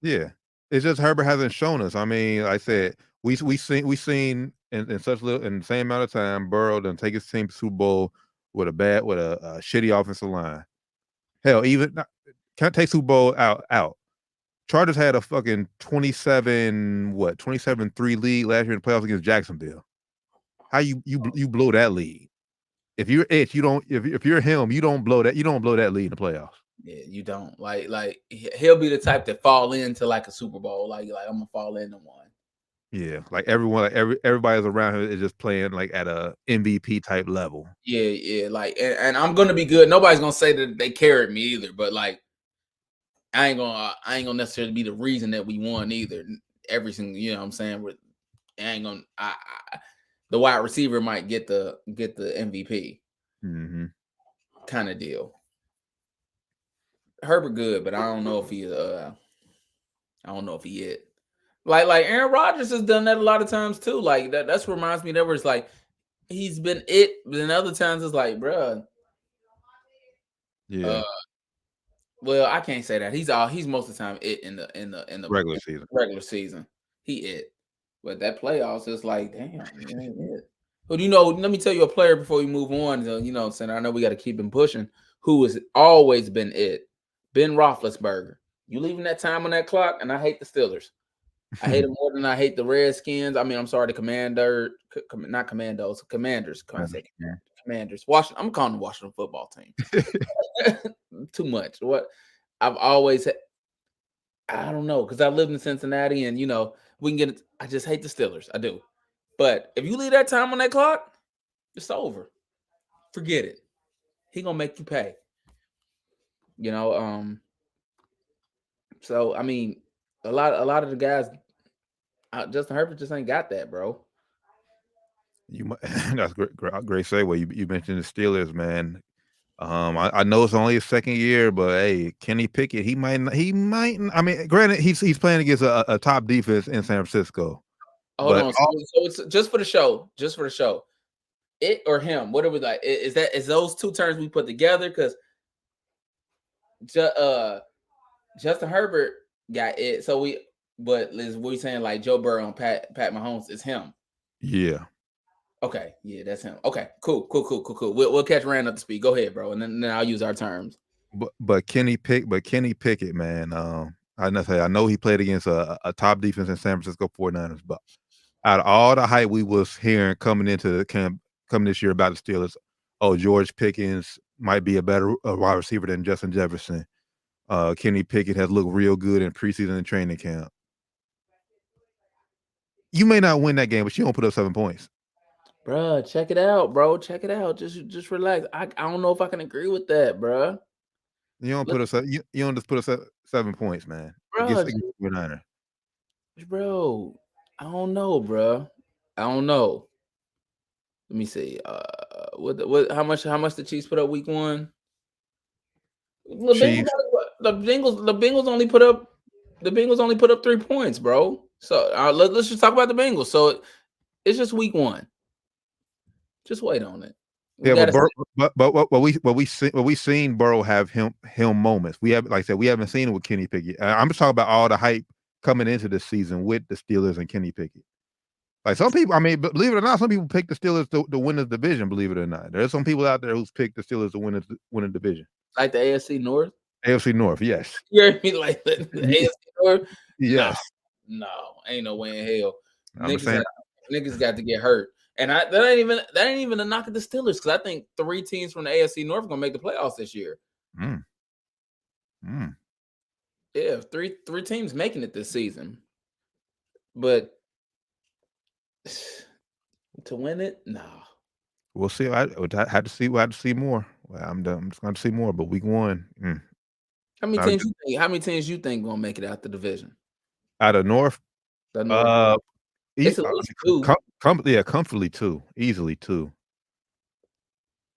Yeah, it's just Herbert hasn't shown us. I mean, like I said, we seen in such little in the same amount of time, Burrow done take his team to Super Bowl with a shitty offensive line. Hell, even can't take Super Bowl out. Chargers had a fucking 27-3 lead last year in the playoffs against Jacksonville. How you blow that lead? If you're it, you don't. If you're him, you don't blow that. You don't blow that lead in the playoffs.
Yeah, you don't. Like he'll be the type to fall into like a Super Bowl. Like I'm gonna fall into one.
Yeah, like everyone, everybody's around him is just playing like at a MVP type level.
Yeah. Like, and I'm gonna be good. Nobody's gonna say that they carried me either. But like, I ain't gonna necessarily be the reason that we won either. Every single, you know what I'm saying? The wide receiver might get the MVP kind of deal. Herbert good, but I don't know if he it. Like Aaron Rodgers has done that a lot of times too. Like that's what reminds me that where it's like he's been it, but then other times it's like, bruh.
Yeah.
Well, I can't say that. He's most of the time it in the regular season. He it. But that playoffs is like, damn, ain't it. But let me tell you a player before we move on. Saying I know we got to keep him pushing. Who has always been it? Ben Roethlisberger. You leaving that time on that clock, and I hate the Steelers. I hate them more than I hate the Redskins. I mean, I'm sorry, the not Commandos, Commanders. Commanders. Washington. I'm calling the Washington football team. Too much. What I've always had, I don't know, because I lived in Cincinnati, and we can get it. I just hate the Steelers. I do. But if you leave that time on that clock, it's over. Forget it. He gonna make you pay. So I mean, a lot of the guys, Justin Herbert just ain't got that, bro.
That's great segue. You mentioned the Steelers, man. I know it's only his second year, but hey, Kenny Pickett, he might. I mean, granted, he's playing against a top defense in San Francisco.
Hold on. So it's just for the show. Just for the show. It or him? What are we like? Is those two terms we put together? Because Justin Herbert got it. So we saying like Joe Burrow and Pat Mahomes is him.
Yeah.
Okay. Yeah, that's him. Okay. Cool. We'll catch Rand up to speed. Go ahead, bro, and then I'll use our terms.
But Kenny Pickett, man. I know he played against a top defense in San Francisco 49ers, but out of all the hype we was hearing coming into the camp coming this year about the Steelers, George Pickens might be a better wide receiver than Justin Jefferson. Kenny Pickett has looked real good in preseason and training camp. You may not win that game, but you don't put up 7 points.
Bro, check it out, bro. Check it out. Just relax. I don't know if I can agree with that, bro.
You don't put up you don't just put up 7 points, man. Against 49ers.
Bro, I don't know, bro. I don't know. Let me see. How much the Chiefs put up week 1? The Bengals only put up 3 points, bro. So let's just talk about the Bengals. So it's just week 1. Just wait on it.
But we seen Burrow have him moments. We have, like I said, we haven't seen it with Kenny Pickett. I'm just talking about all the hype coming into the season with the Steelers and Kenny Pickett. Like some people, I mean, believe it or not, some people pick the Steelers to win the division. Believe it or not, there's some people out there who's picked the Steelers to win the division.
Like the AFC North.
AFC North, yes.
You hear me? Like the AFC North.
Yes.
No, ain't no way in hell.
I'm saying
Niggas got to get hurt. And that ain't even a knock at the Steelers, because I think 3 teams from the AFC North are gonna make the playoffs this year. Yeah, three teams making it this season. But to win it, nah.
We'll see. I had to see. We'll have to see more. Well, I'm just going to see more. But week 1,
How many teams you think gonna make it out the division?
Out of North,
The North. It's at least 2.
Comfortably 2, easily 2.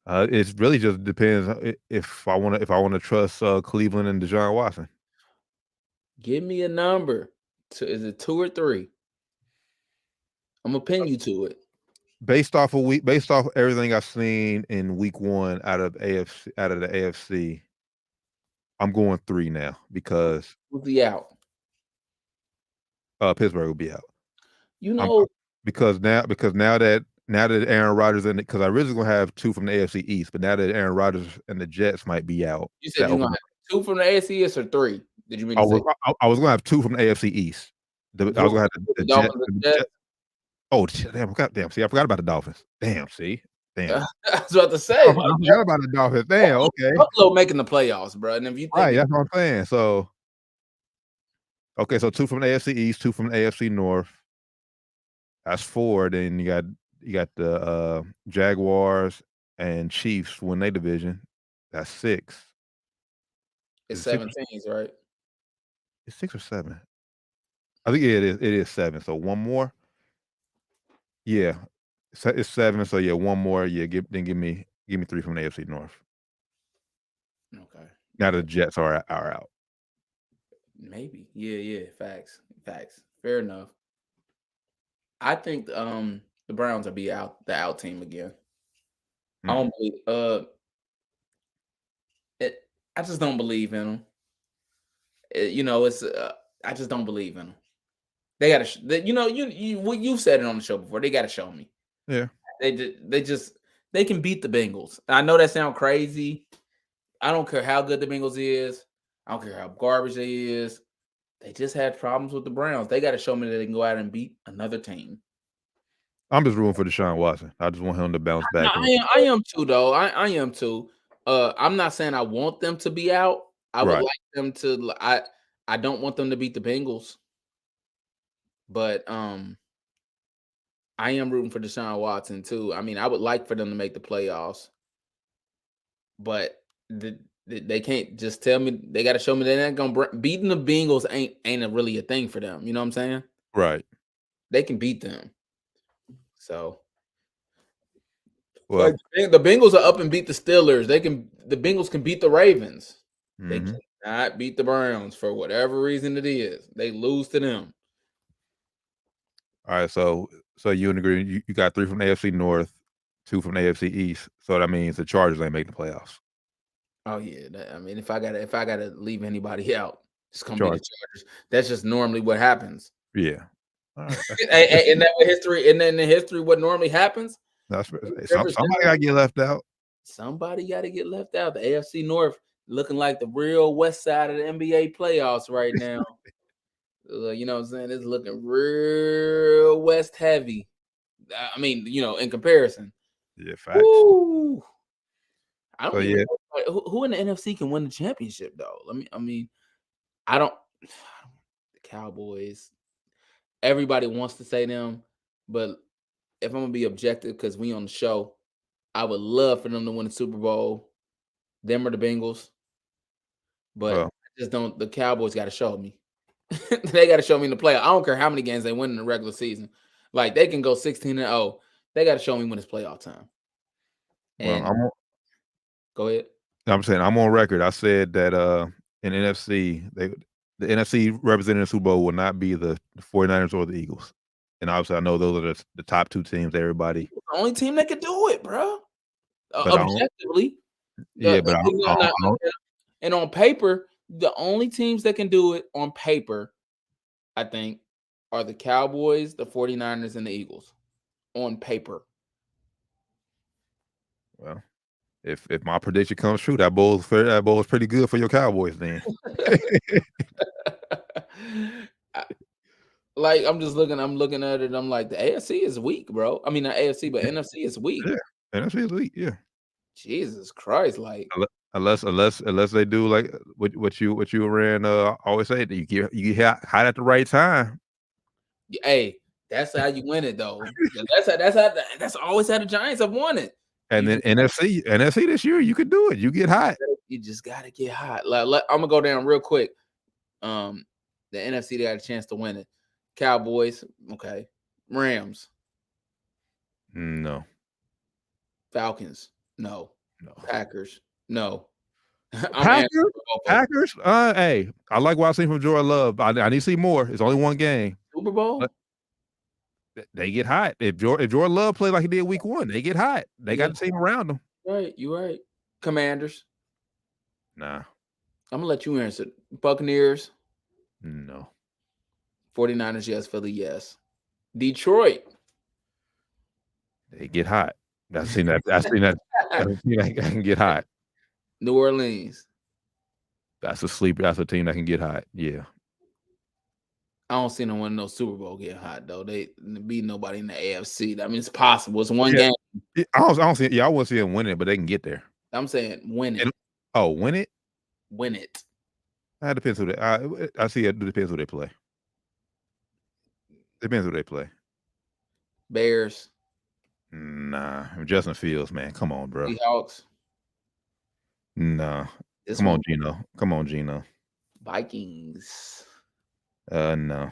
It really just depends if I want to trust Cleveland and Deshaun Watson.
Give me a number. Is it 2 or 3? I'm gonna pin you to it.
Based off everything I've seen in week 1 out of the AFC, I'm going 3 now because
who's he out?
Pittsburgh will be out.
Because
now that Aaron Rodgers because I originally gonna have 2 from the AFC East, but now that Aaron Rodgers and the Jets might be out.
You said you're gonna have 2 from the AFC East or 3? Did you mean to say?
I was gonna have 2 from the AFC East. I was gonna have the Jets. Oh damn! See, I forgot about the Dolphins. Damn.
I was about to say.
I forgot about the Dolphins. Damn. Okay.
Buffalo making the playoffs, bro. And if you think
that's what I'm saying. So, okay, so 2 from the AFC East, 2 from the AFC North. That's 4. Then you got the Jaguars and Chiefs win their division. That's 6.
It's 7 teams, right?
It's 6 or 7. I think it is. It is 7. So 1 more. Yeah, it's 7. So yeah, 1 more. Yeah, give me 3 from the AFC North.
Okay.
Now the Jets are out.
Maybe. Yeah. Facts. Fair enough. I think the Browns will be out, the out team again. I don't believe. I just don't believe in them. I just don't believe in them. They got to. You said it on the show before. They got to show me.
Yeah.
They can beat the Bengals. I know that sounds crazy. I don't care how good the Bengals is. I don't care how garbage they is. They just had problems with the Browns. They got to show me that they can go out and beat another team.
I'm just rooting for Deshaun Watson. I just want him to bounce back.
I am too, though. I am too. I'm not saying I want them to be out. I would like them to. I don't want them to beat the Bengals. But I am rooting for Deshaun Watson too. I mean, I would like for them to make the playoffs, but they can't just tell me. They got to show me they're not gonna beating the Bengals ain't really a thing for them. You know what I'm saying?
Right.
They can beat them. So,
well,
the Bengals are up and beat the Steelers. The Bengals can beat the Ravens. They cannot beat the Browns for whatever reason it is. They lose to them.
All right, so you agree? You got 3 from the AFC North, 2 from the AFC East. So that means the Chargers ain't making the playoffs.
Oh yeah, I mean, if I gotta leave anybody out, it's gonna be the Chargers. That's just normally what happens.
Yeah. All right.
Isn't that what history? And then in history, what normally happens?
Somebody gotta get left out.
Somebody got to get left out. The AFC North looking like the real west side of the NBA playoffs right now. You know what I'm saying? It's looking real West heavy. I mean, in comparison.
Yeah, facts.
Woo. I don't even know who in the NFC can win the championship, though. I don't. The Cowboys. Everybody wants to say them, but if I'm gonna be objective, because we on the show, I would love for them to win the Super Bowl. Them or the Bengals, but I just don't. The Cowboys got to show me. They got to show me in the playoff. I don't care how many games they win in the regular season. Like, they can go 16-0. They got to show me when it's playoff time. And go ahead.
I'm saying I'm on record. I said that in NFC, the NFC representing the Super Bowl will not be the 49ers or the Eagles. And obviously, I know those are the top 2 teams. Everybody,
the only team that can do it, bro. Objectively,
but
and on paper, the only teams that can do it on paper, I think, are the Cowboys, the 49ers, and the Eagles. On paper.
Well, if my prediction comes true, that bowl is pretty good for your Cowboys then.
Like I'm looking at it. I'm like, the AFC is weak, bro. I mean, not AFC, but NFC is weak.
Yeah, NFC is weak. Yeah.
Jesus Christ, like
Unless they do like what you ran always say that you get hot at the right time.
hey, that's how you win it though. That's always how the Giants have won it.
And then NFC this year, you could do it. You get hot.
You just gotta get hot. Like, I'm gonna go down real quick. The NFC, they had a chance to win it. Cowboys, okay. Rams,
No.
Falcons, no. Packers, no.
Packers. Hey, I like what I've seen from Jordan Love. I need to see more. It's only one game.
Super Bowl.
They get hot. If Jordan Love plays like he did week 1, they get hot. They got the team around them.
Right, you right. Commanders.
Nah.
I'm gonna let you answer. Buccaneers.
No.
49ers, yes. Philly, yes. Detroit.
They get hot. I've seen that. I can get hot.
New Orleans.
That's a sleeper. That's a team that can get hot. Yeah.
I don't see no one in no Super Bowl get hot though. They beat nobody in the AFC. I mean, it's possible. It's one game.
I don't see. Yeah, I won't see them win it, but they can get there.
I'm saying win it.
Win it.
Win it.
That depends who they. I see it depends who they play. Depends who they play.
Bears.
Nah, Justin Fields, man. Come on, bro.
Seahawks.
Nah. Come on, Gino.
Vikings.
No.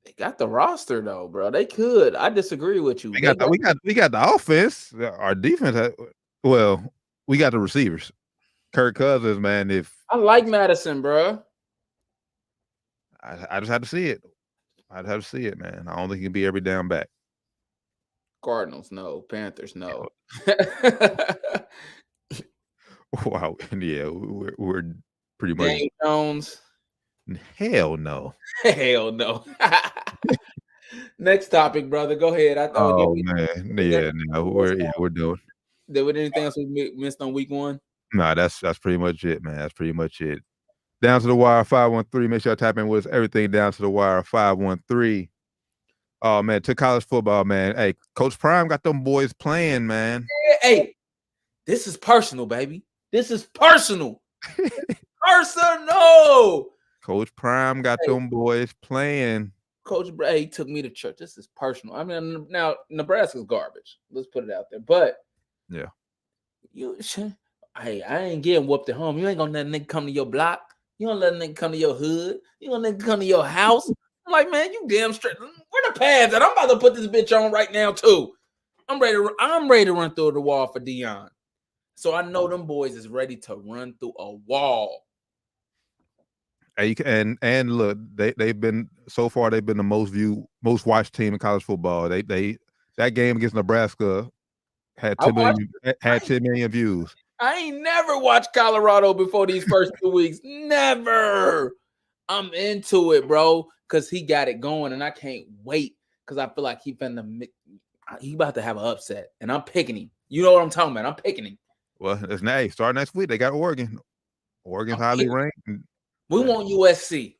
They got the roster though, bro. They could. I disagree with you.
We got the offense. Our defense. We got the receivers. Kirk Cousins, man.
I like Madison, bro.
I just had to see it. I'd have to see it, man. I don't think he can be every down back.
Cardinals, no. Panthers, no.
Wow. Yeah, we're pretty much.
Daniel Jones.
Hell no.
Hell no. Next topic, brother. Go ahead.
Man. Yeah, no, we're doing.
There was anything else we missed on week 1?
Nah, that's pretty much it, man. That's pretty much it. Down to the wire 513. Make sure I tap in with us. Everything down to the wire 513. Oh man, to college football, man. Hey, Coach Prime got them boys playing, man.
Hey, this is personal, baby. This is personal. Personal.
Coach Prime got them boys playing.
Coach Bray took me to church. This is personal. I mean, now Nebraska's garbage. Let's put it out there. But
yeah,
I ain't getting whooped at home. You ain't gonna let a nigga come to your block. You don't let a nigga come to your hood. You don't let a nigga come to your house. I'm like, man, you damn straight. Where the pads at? I'm about to put this bitch on right now too. I'm ready to run through the wall for Dion. So I know them boys is ready to run through a wall.
And look, they've been so far. They've been the most watched team in college football. That game against Nebraska had 10 million views.
I ain't never watched Colorado before these first 2 weeks. Never. I'm into it, bro, because he got it going, and I can't wait because I feel like he about to have an upset, and I'm picking him. You know what I'm talking about? I'm picking him.
Well, it's start next week. They got Oregon. Oregon's highly ranked.
We want USC.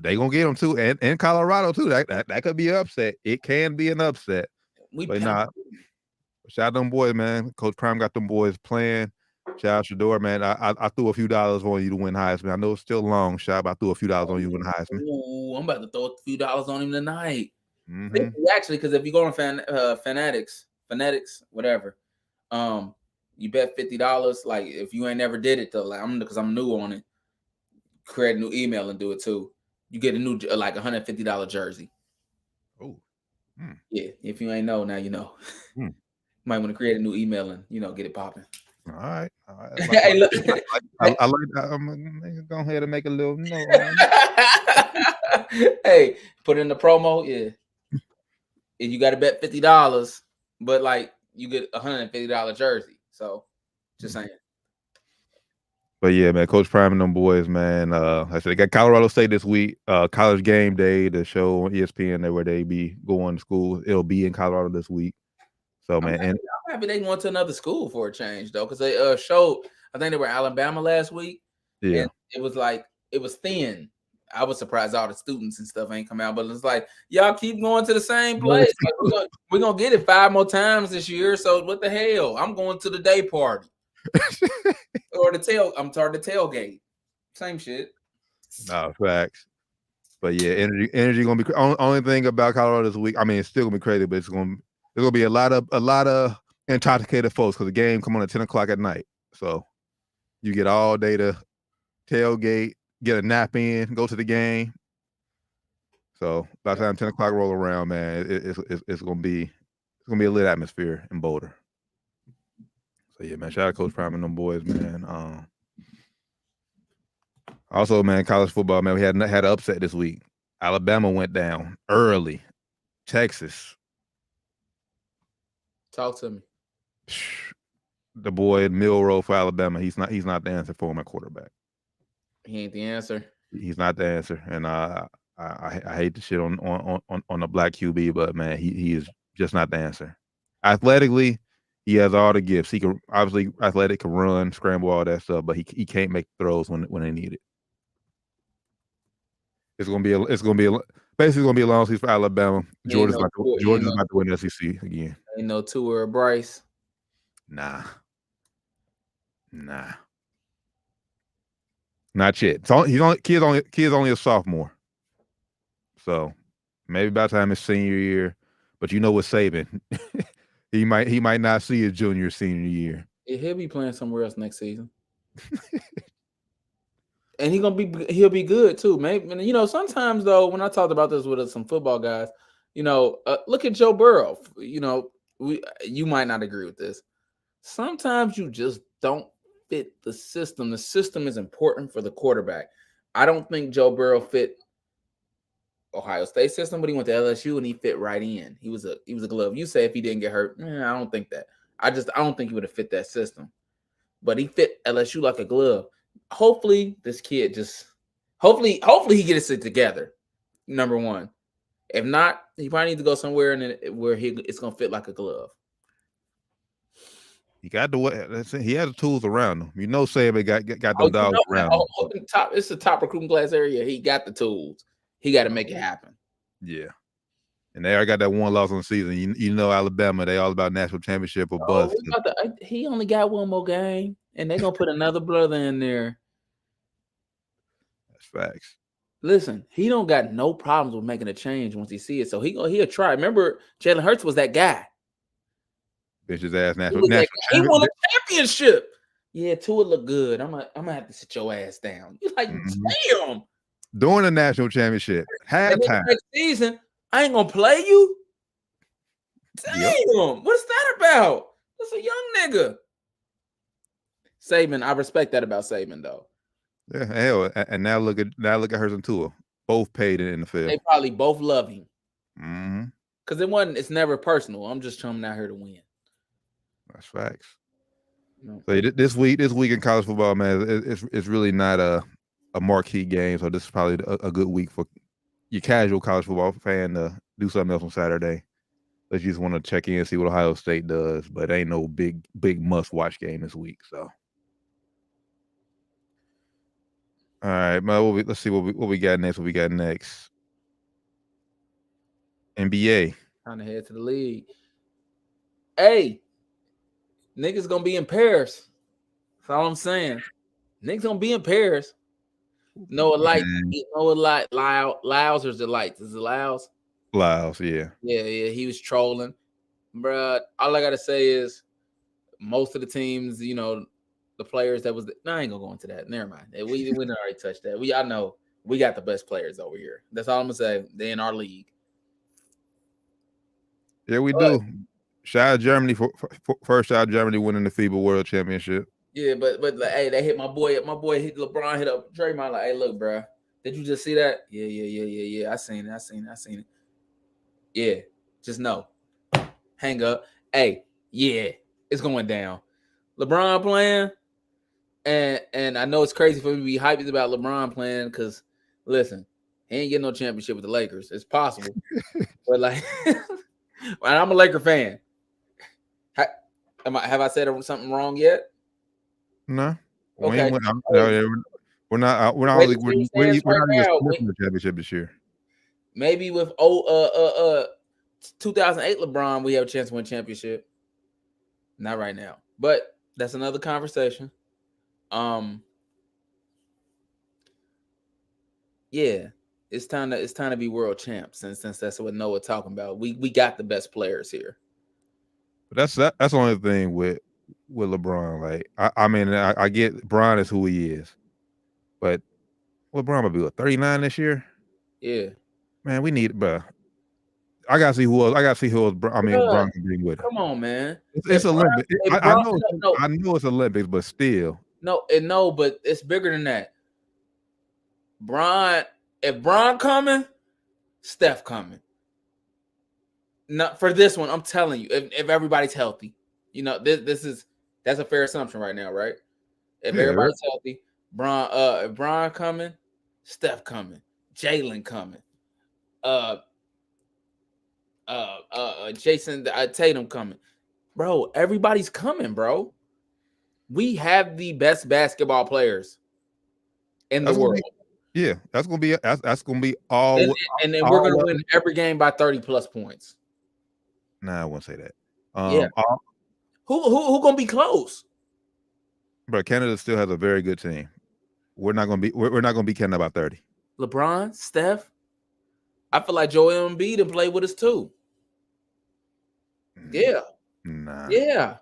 They gonna get them too, and Colorado too. That could be an upset. It can be an upset. Shout out them boys, man. Coach Prime got them boys playing. Shout out Shador, man. I threw a few dollars on you to win Heisman. I know it's still long, Shab. I threw a few dollars on you to win Heisman.
Ooh, I'm about to throw a few dollars on him tonight.
Mm-hmm.
Actually, because if you go on Fanatics, whatever, you bet $50. Like if you ain't never did it though, like because I'm new on it. Create a new email and do it too. You get a new like $150 jersey.
Oh,
yeah. If you ain't know, now you know. Might want to create a new email and get it popping.
All right.
Hey, look.
I like that. I'm gonna go ahead and make a little note.
Hey, put in the promo. Yeah. And you got to bet $50, but like you get a $150 jersey. So just saying.
But yeah, man, Coach Prime and them boys, man. I said they got Colorado State this week. College Game Day, the show on ESPN, where they be going to school. It'll be in Colorado this week. So man,
I'm happy they went to another school for a change though, because they showed. I think they were Alabama last week.
Yeah,
and it was thin. I was surprised all the students and stuff ain't come out, but it's like y'all keep going to the same place. Like, we're gonna get it 5 more times this year. So what the hell? I'm going to the day party or the tailgate. Same shit.
No facts. But yeah, energy gonna be only thing about Colorado this week. I mean, it's still gonna be crazy, but there's gonna be a lot of intoxicated folks because the game come on at 10 o'clock at night. So you get all day to tailgate, get a nap in, go to the game. So by the time 10 o'clock roll around, man, it's gonna be a lit atmosphere in Boulder. So yeah, man, shout out Coach Prime and them boys, man. Also, man, college football, man, we had an upset this week. Alabama went down early. Texas.
Talk to me.
The boy Milroe for Alabama. He's not the answer for him at quarterback.
He ain't the answer.
He's not the answer, and I hate the shit on the black QB, but man, he is just not the answer. Athletically, he has all the gifts. He can obviously athletic, can run, scramble, all that stuff, but he can't make throws when they need it. It's gonna be basically gonna be a long season for Alabama. Georgia's about to win the SEC again.
Ain't no Tua or Bryce.
Nah. Not yet. Kid's only a sophomore. So maybe by the time his senior year, but you know what Saban, he might not see his senior year.
Yeah, he'll be playing somewhere else next season. And he'll be good too. Maybe, you know, sometimes though, when I talked about this with some football guys, you know, look at Joe Burrow. You know, you might not agree with this. Sometimes you just don't fit the system. The system is important for the quarterback. I don't think Joe Burrow fit Ohio State system, but he went to LSU and he fit right in. He was a glove. You say if he didn't get hurt, I don't think that. I don't think he would have fit that system. But he fit LSU like a glove. Hopefully, this kid hopefully he gets it together. Number one. If not, he probably needs to go somewhere where it's gonna fit like a glove.
He got he has the tools around him. You know, Saban got them dogs around him.
It's the top recruiting class area. He got the tools. He got to make it happen.
Yeah. And they already got that one loss on the season. You know, Alabama, they all about national championship or bust.
He only got one more game, and they're going to put another brother in there.
That's facts.
Listen, he don't got no problems with making a change once he see it. So he'll try. Remember, Jalen Hurts was that guy.
Bitch his ass national
he won a championship. Yeah, Tua look good. I'm gonna have to sit your ass down. You're like, damn.
During the national championship, halftime.
Next season, I ain't gonna play you. Damn, What's that about? That's a young nigga. Saban, I respect that about Saban though.
Yeah, hell, and now look at Hurts and Tua, both paid in the field.
They probably both love him.
Mm-hmm.
Because it's never personal. I'm just coming out here to win.
That's facts. No. So this week in college football, man, it's really not a marquee game. So this is probably a good week for your casual college football fan to do something else on Saturday. Let's just want to check in and see what Ohio State does, but ain't no big must watch game this week. So, all right, man. Let's see what we got next. What we got next? NBA.
Trying to head to the league. Hey, niggas gonna be in Paris. That's all I'm saying. Niggas gonna be in Paris. Noah Light, Lyles, or is it Lights? Is it Lyles?
Lyles, yeah.
Yeah, he was trolling. Bruh, all I gotta say is most of the teams, you know, the players that was I ain't gonna go into that. Never mind. We didn't already touch that. I know we got the best players over here. That's all I'm gonna say. They in our league.
Yeah, we do. Shout out Germany for first shot Germany winning the FIBA World Championship.
Yeah, but hey, they hit my boy hit LeBron, hit up Draymond like, hey, look, bro, did you just see that? Yeah. I seen it. Yeah, just know. Hang up. Hey, yeah, it's going down. LeBron playing, and I know it's crazy for me to be hyped about LeBron playing because listen, he ain't getting no championship with the Lakers. It's possible, but like, I'm a Laker fan. Have I said something wrong yet?
No.
Okay.
We're not we're not
Way
only
to
we're,
see
we're,
stands
we're
right
not even
now.
splitting the championship this year.
Maybe with 2008 LeBron, we have a chance to win championship. Not right now, but that's another conversation. Yeah, it's time to be world champs. Since that's what Noah talking about. We got the best players here.
But that's the only thing with LeBron. Like I mean, I get Bron is who he is, but LeBron will be 39 this year.
Yeah,
man, we need, bro. I gotta see who else. I gotta see who else. Bron can bring with it.
Come on, man.
It's Olympics. I know. I know it's Olympics, but still.
No, but it's bigger than that. If Bron coming, Steph coming. Not for this one. I'm telling you, if everybody's healthy, that's a fair assumption right now, right? If everybody's healthy, if Bron coming, Steph coming, Jalen coming, Jason Tatum coming, bro. Everybody's coming, bro. We have the best basketball players in the world.
That's gonna be all.
And then we're gonna win every game by 30+ points.
Nah, I won't say that.
Who gonna be close?
Bro, Canada still has a very good team. We're not gonna be Canada by 30.
LeBron, Steph. I feel like Joel Embiid to play with us too. Yeah.
Nah.
Yeah.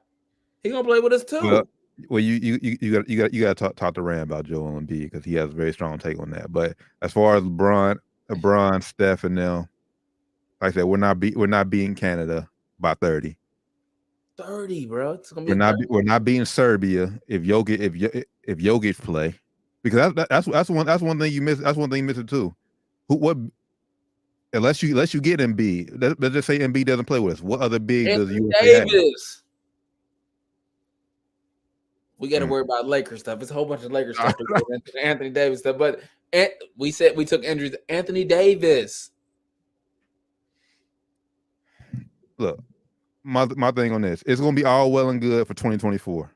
He gonna play with us too.
Well, you got to talk to Rand about Joel Embiid because he has a very strong take on that. But as far as LeBron, Steph, and them, like I said, we're not beating Canada by 30.
30, bro. It's gonna be
we're not beating Serbia if Jokic play, because that's one thing you miss. That's one thing you missing too. Unless you get Embiid, let's just say Embiid doesn't play with us. What other big does USA have?
We got to worry about Lakers stuff. It's a whole bunch of Lakers stuff. Anthony Davis stuff. But we said we took injuries. Anthony Davis.
Look, my thing on this, it's going to be all well and good for 2024.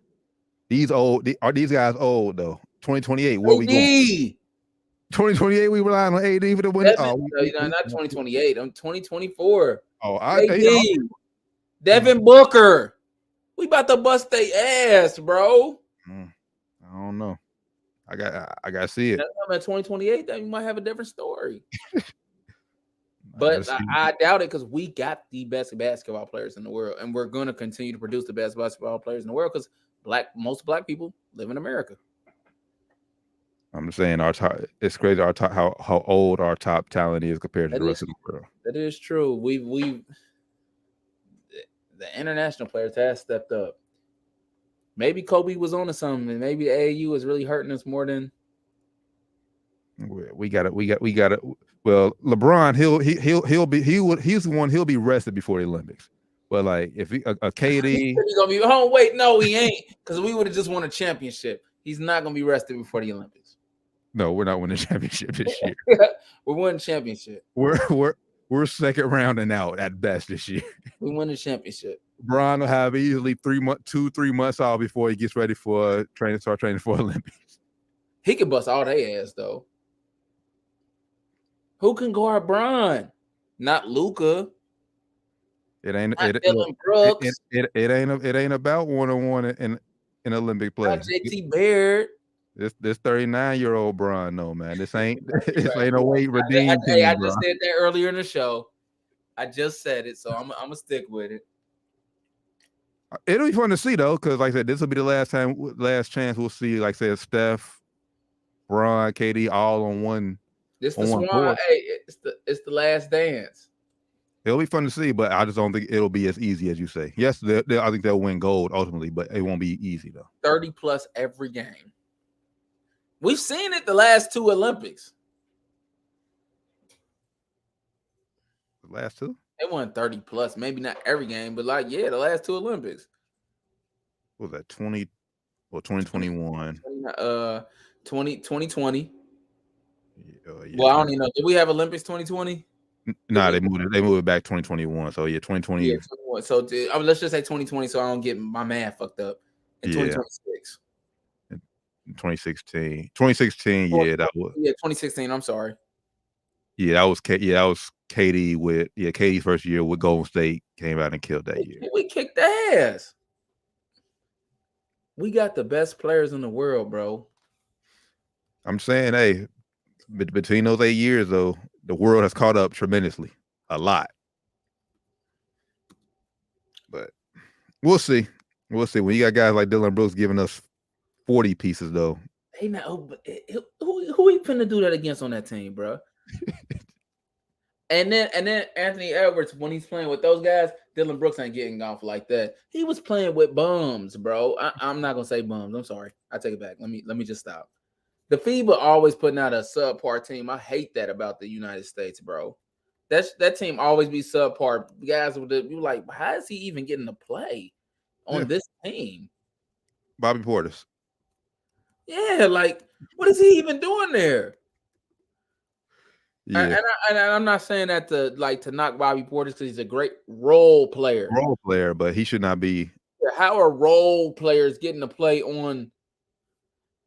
These guys old though. 2028, where we going? 2028, we relying on AD for the win.
Not 2028. I'm 2024. Devin Booker. We about to bust their ass, bro.
I don't know. I got to see it.
At 2028, then you might have a different story. But I doubt it because we got the best basketball players in the world, and we're going to continue to produce the best basketball players in the world because most black people live in America.
I'm just saying it's crazy how old our top talent is compared to the rest of the world.
That is true. The international players have stepped up. Maybe Kobe was on to something, and maybe AAU is really hurting us more than
we got it. Well, LeBron, he's the one. He'll be rested before the Olympics. But like if a KD,
he's gonna be home. Wait, no, he ain't, because we would have just won a championship. He's not gonna be rested before the Olympics.
No, we're not winning a championship this year.
We're winning championship.
We're second round and out at best this year.
We win the championship.
LeBron will have easily 3 months off before he gets ready for start training for Olympics.
He can bust all their ass though. Who can guard Bron? Not Luka.
It ain't
Dylan Brooks.
It ain't about one-on-one in Olympic play.
Not JT Baird.
This 39-year-old Bron, no man. This ain't no way redeemed.
I just said that earlier in the show. I just said it, so I'm gonna stick with it.
It'll be fun to see though, because like I said, this will be the last chance we'll see, like I said, Steph, Bron, KD all on one.
This the Swan. Hey, it's the last dance.
It'll be fun to see, but I just don't think it'll be as easy as you say. Yes, I think they'll win gold ultimately, but it won't be easy though.
30+ every game. We've seen it the last 2 Olympics.
The last 2?
They won 30+, maybe not every game, but the last 2 Olympics.
What was that 20 or 2021?
2020. Well, I don't even know. Did we have Olympics 2020?
Nah, they moved it back 2021. So 2020.
Yeah, 21. So let's just say 2020, so I don't get my math fucked up. In 2026.
2016. 2016, yeah, that was
2016. I'm sorry.
Yeah, that was KD with KD's first year with Golden State came out and killed that year.
We kicked ass. We got the best players in the world, bro.
I'm saying, hey, between those 8 years though, the world has caught up tremendously, a lot. But we'll see. We'll see. When you got guys like Dylan Brooks giving us 40 pieces though.
Hey, now who he finna do that against on that team, bro? And then Anthony Edwards, when he's playing with those guys, Dylan Brooks ain't getting off like that. He was playing with bums, bro. I'm not gonna say bums. I'm sorry. I take it back. Let me just stop. The FIBA always putting out a subpar team. I hate that about the United States, bro. That team always be subpar. Guys with you like, how is he even getting to play on this team?
Bobby Portis.
Yeah, like what is he even doing there?
Yeah.
And I'm not saying that to knock Bobby Portis because he's a great role player.
But he should not be.
How are role players getting to play on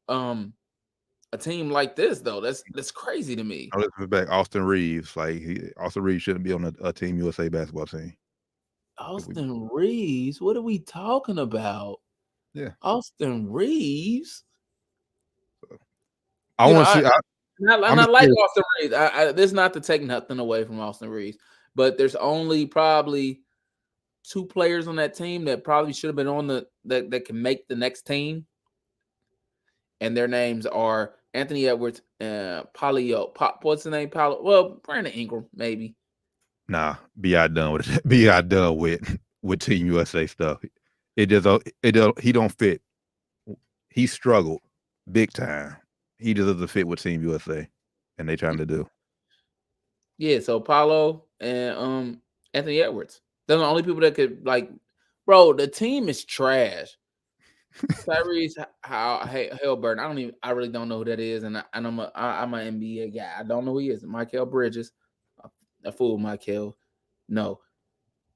a team like this though? That's crazy to me.
I look back, Austin Reeves. Austin Reeves shouldn't be on a Team USA basketball team.
Austin Reeves? What are we talking about?
Yeah,
Austin Reeves.
I want to see.
I like Austin Reeves. This is not to take nothing away from Austin Reeves, but there's only probably 2 players on that team that probably should have been on that can make the next team, and their names are Anthony Edwards and what's the name? Brandon Ingram, maybe.
Nah, B.I. done with it. B.I. done with Team USA stuff. He don't fit. He struggled big time. He just doesn't fit with Team USA, and they trying to do.
Yeah, so Paolo and Anthony Edwards. They're the only people that could bro. The team is trash. Tyrese Haliburton. I really don't know who that is, and I'm an NBA guy. I don't know who he is. Mikal Bridges, a fool with Mikal. No.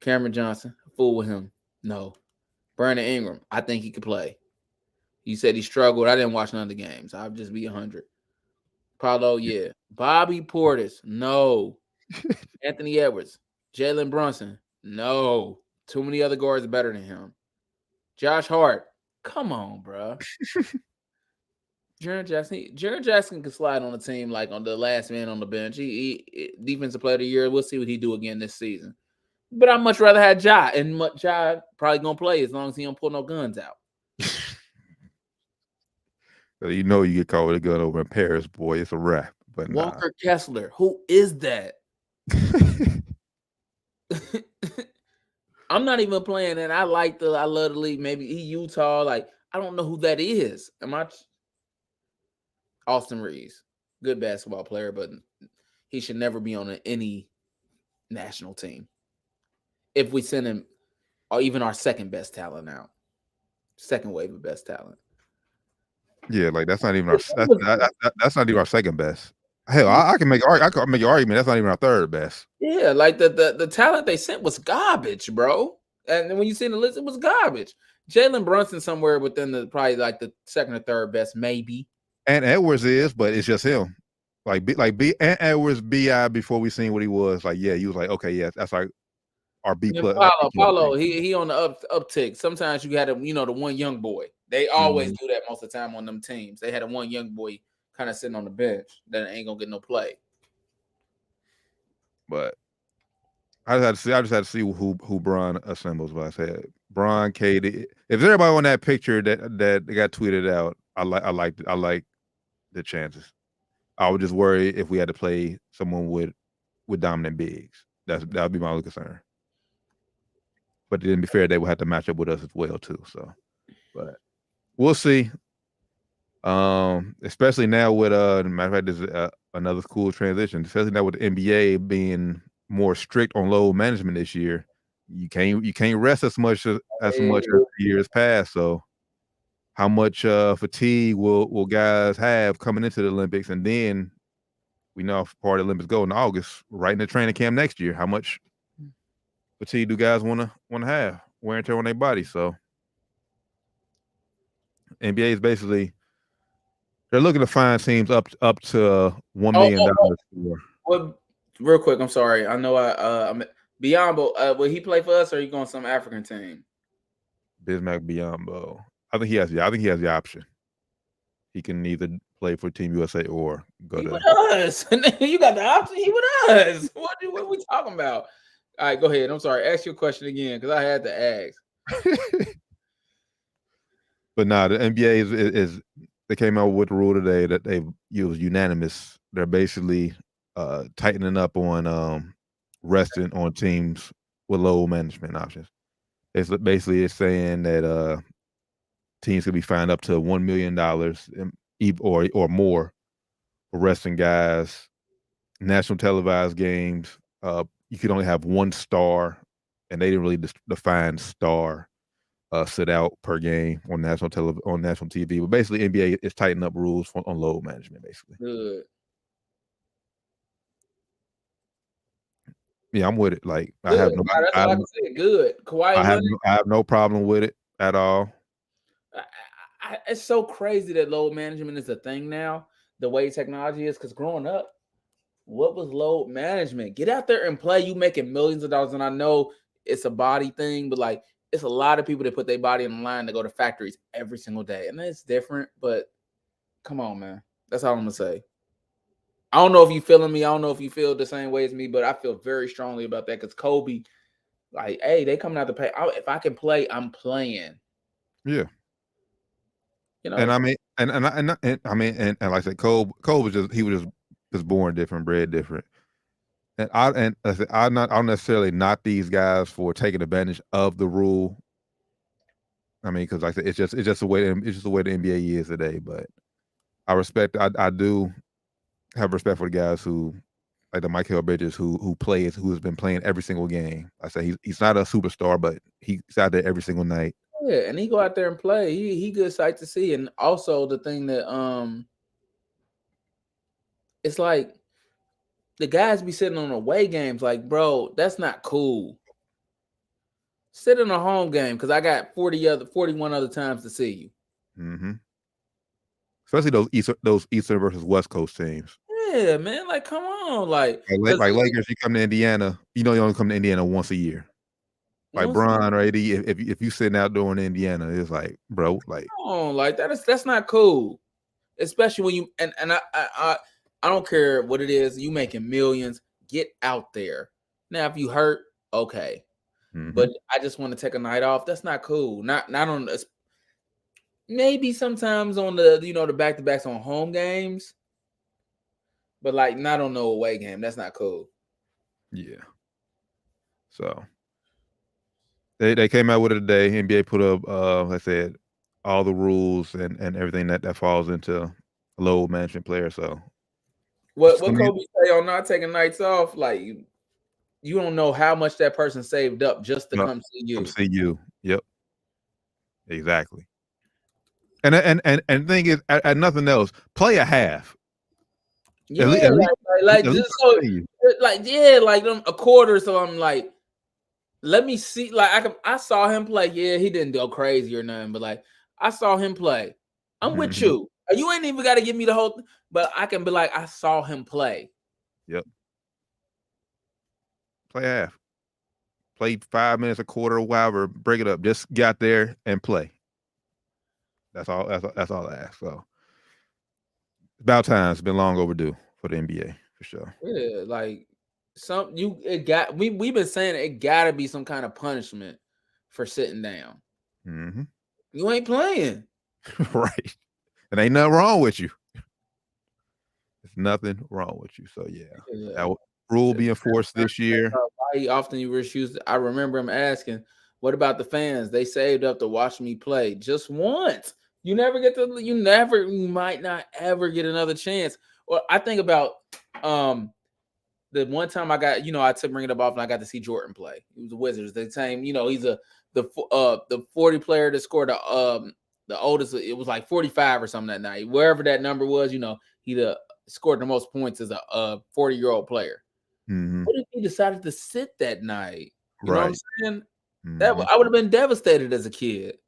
Cameron Johnson, a fool with him. No. Brandon Ingram, I think he could play. You said he struggled. I didn't watch none of the games. I'll just be 100. Paulo, yeah. Bobby Portis, no. Anthony Edwards, Jalen Brunson, no. Too many other guards better than him. Josh Hart, come on, bro. Jaren Jackson can slide on the team like on the last man on the bench. He defensive player of the year. We'll see what he do again this season. But I'd much rather have Ja, and Ja probably gonna play as long as he don't pull no guns out.
You know you get caught with a gun over in Paris, boy. It's a wrap. But
Walker Kessler, who is that? I'm not even playing, and I love the league. Maybe Utah. I don't know who that is. Austin Reeves, good basketball player, but he should never be on any national team. If we send him, or even our second best talent out, second wave of best talent.
Yeah, that's not even our that's not even our second best. Hell, I can make an argument that's not even our third best.
Yeah, the talent they sent was garbage, bro. And when you see the list, it was garbage. Jalen Brunson somewhere within probably the second or third best, maybe.
And Edwards is, but it's just him. And Edwards B.I. before we seen what he was. He was like, okay, yeah, that's like our B plus.
Paulo, he on the uptick. Sometimes you had the one young boy. They always do that most of the time on them teams. They had a one young boy kind of sitting on the bench that ain't gonna get no play.
But I just had to see who Bron assembles. But I said Bron, KD. If everybody on that picture that got tweeted out, I like the chances. I would just worry if we had to play someone with dominant bigs. That would be my only concern. But then, to be fair, they would have to match up with us as well too. So, but we'll see. Especially now with matter of fact, there's another cool transition. Especially now with the NBA being more strict on load management this year, you can't rest as much as years past. So, how much fatigue will guys have coming into the Olympics? And then we know if part of the Olympics go in August, right in the training camp next year. How much fatigue do guys want to have? Wear and tear on their body. So NBA is basically They're looking to find teams up to $1 million.
Well, real quick, I'm sorry. I know I'm Biombo. Will he play for us, or are you going some African team?
Bismack Biombo. I think he has the option. He can either play for Team USA or go
he
to
with us. You got the option. He with us. What are we talking about? All right, go ahead. I'm sorry. Ask your question again because I had to ask.
But nah, the NBA is they came out with a rule today that it was unanimous. They're basically tightening up on resting on teams with low management options. It's saying that teams could be fined up to $1 million or more for resting guys. National televised games, you could only have one star, and they didn't really define star sit out per game on national TV. But basically, NBA is tightening up rules on load management. Basically,
good.
Yeah, I'm with it. Like
good.
I have no,
that's all I can say. Good. Kawhi
I have no problem with it at all.
It's so crazy that load management is a thing now. The way technology is, because growing up, what was load management? Get out there and play. You making millions of dollars, and I know it's a body thing, but like it's a lot of people that put their body on the line to go to factories every single day, and it's different. But come on, man, that's all I'm gonna say. I don't know if you feeling me. I don't know if you feel the same way as me, but I feel very strongly about that because Kobe, like, hey, they coming out to pay. If I can play, I'm playing.
Yeah.
You know,
and I mean, and like I said, Kobe was just born different, bred different. And I said, I don't necessarily not these guys for taking advantage of the rule. I mean, because like I said, it's just the way the NBA is today. But I respect. I do have respect for the guys who, like the Michael Bridges, who has been playing every single game. I say he's not a superstar, but he's out there every single night.
Yeah, and he go out there and play. He good sight to see. And also the thing that it's like the guys be sitting on away games. Like, bro, that's not cool. Sit in a home game because I got 41 other times to see you.
Mm-hmm. Especially those Eastern versus West Coast teams.
Yeah, man. Like, come on, like
Lakers. You come to Indiana, you only come to Indiana once a year. Like Bron or AD, if you sitting out during Indiana, it's like, bro, like,
like that's not cool. Especially when you and I don't care what it is. You making millions. Get out there. Now, if you hurt, okay.
Mm-hmm.
But I just want to take a night off. That's not cool. Not on this. Maybe sometimes on the the back-to-backs on home games, but like not on no away game. That's not cool.
Yeah. So they came out with it today. NBA put up, like I said, all the rules and everything that falls into a load management player. So
what Kobe say on not taking nights off? Like you don't know how much that person saved up just to come see you.
Come see you. Yep. Exactly. And the thing is, at nothing else, play a half.
Yeah, like a quarter. So I'm like, let me see. Like I saw him play. Yeah, he didn't go crazy or nothing, but like I saw him play. I'm with you. You ain't even got to give me the whole. But I can be like, I saw him play.
Yep. Play half. Play 5 minutes, a quarter, whatever. Break it up. Just get out there and play. That's all. That's all I ask. So about time. It's been long overdue for the NBA for sure.
Yeah, like we've been saying it got to be some kind of punishment for sitting down.
Mm-hmm.
You ain't playing,
right? And ain't nothing wrong with you. There's nothing wrong with you. So yeah. That rule be enforced this year.
Why often you refuse? I remember him asking, "What about the fans? They saved up to watch me play just once. You might not ever get another chance." Well, I think about the one time I got, I took bring it up off and I got to see Jordan play. He was the Wizards. The same, he's the 40 player that scored the oldest. It was like 45 or something that night. Wherever that number was, he scored the most points as a 40-year-old player.
Mm-hmm.
What if he decided to sit that night? You know what I'm saying?
Mm-hmm.
That I would have been devastated as a kid.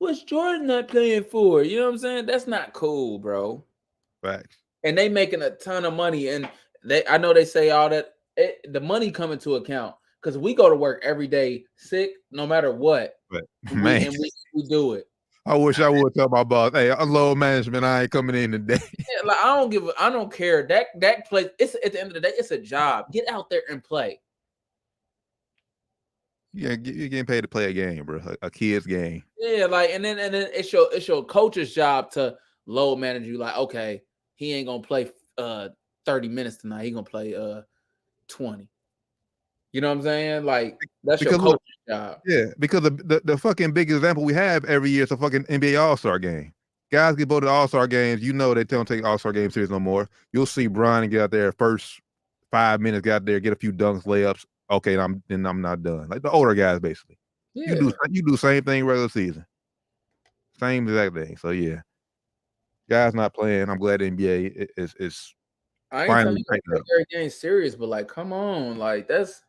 What's Jordan not playing for? You know what I'm saying? That's not cool, bro.
Facts.
And they making a ton of money, and I know they say all that. The money come into account because we go to work every day sick, no matter what.
But
We
man,
we do it.
I wish I would tell my boss, hey, I'm low management. I ain't coming in today.
Yeah, like I don't care. That place, it's at the end of the day, it's a job. Get out there and play.
Yeah, you're getting paid to play a game, bro. A kid's game.
Yeah, like and then it's your coach's job to load manage you. Like, okay, he ain't gonna play 30 minutes tonight. He gonna play 20. You know what I'm saying? Like that's your coach's job.
Yeah, because the fucking big example we have every year is a fucking NBA All-Star game. Guys get voted All-Star games. You know they don't take All-Star games serious no more. You'll see Brian get out there first 5 minutes, get out there, get a few dunks, layups. Okay, I'm not done. Like the older guys, basically.
Yeah.
You do same thing regular season. Same exact thing. So yeah. Guys not playing. I'm glad the NBA is
I ain't
finally
telling you every game serious, but like, come on, like that's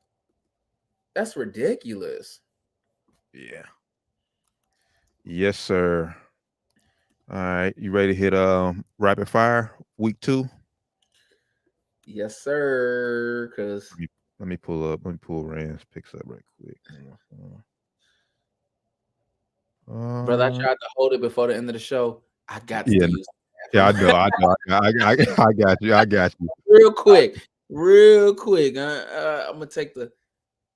ridiculous.
Yeah. Yes, sir. All right, you ready to hit rapid fire week 2?
Yes, sir. Because
let me pull Rand's picks up right quick.
Brother, I tried to hold it before the end of the show. I got to use it.
Yeah, I know. I got you. I got you.
Real quick. I'm gonna take the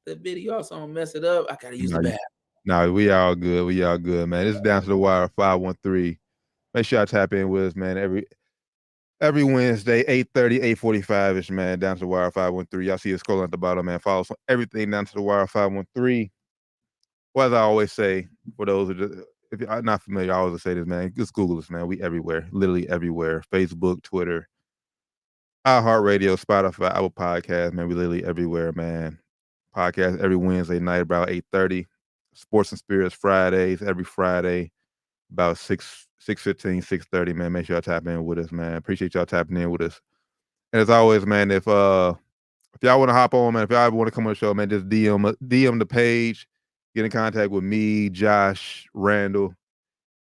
video off so I don't mess it up. I gotta use the bathroom.
No, we all good, man. This is Down to the Wire 513. Make sure I tap in with us, man. Every Wednesday, 8:30, 8:45-ish, man. Down to the Wire 513. Y'all see it scrolling at the bottom, man. Follow us on everything Down to the Wire 513. Well, as I always say, for those if you're not familiar, I always say this, man. Just Google us, man. We everywhere, literally everywhere. Facebook, Twitter, iHeartRadio, Spotify, Apple Podcasts, man. We literally everywhere, man. Podcast every Wednesday night about 8:30. Sports and Spirits Fridays, every Friday about 6:15, 6:30, man. Make sure y'all tap in with us, man. Appreciate y'all tapping in with us. And as always, man, if y'all want to hop on, man, if y'all ever want to come on the show, man, just DM the page. Get in contact with me, Josh, Randall,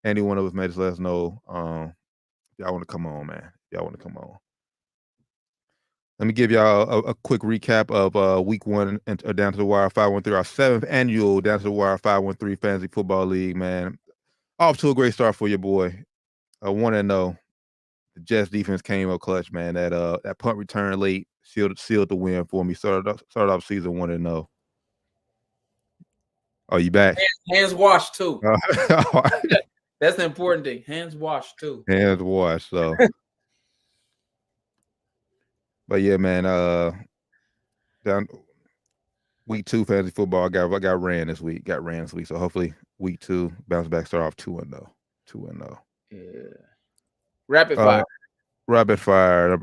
any one of us, man. Just let us know if y'all want to come on, man. If y'all want to come on. Let me give y'all a quick recap of week 1 and Down to the Wire 513, our 7th annual Down to the Wire 513 Fantasy Football League, man. Off to a great start for your boy. I want to know the Jets defense came up clutch, man. That punt return late sealed the win for me. Started off season 1-0. Oh, you back?
Hands washed too. That's the important thing. Hands washed too.
Hands washed. So, but yeah, man. Down week 2 fantasy football. I got ran this week. So hopefully week 2 bounce back. Start off 2-0. 2-0.
Yeah. Rapid fire.
Rapid fire.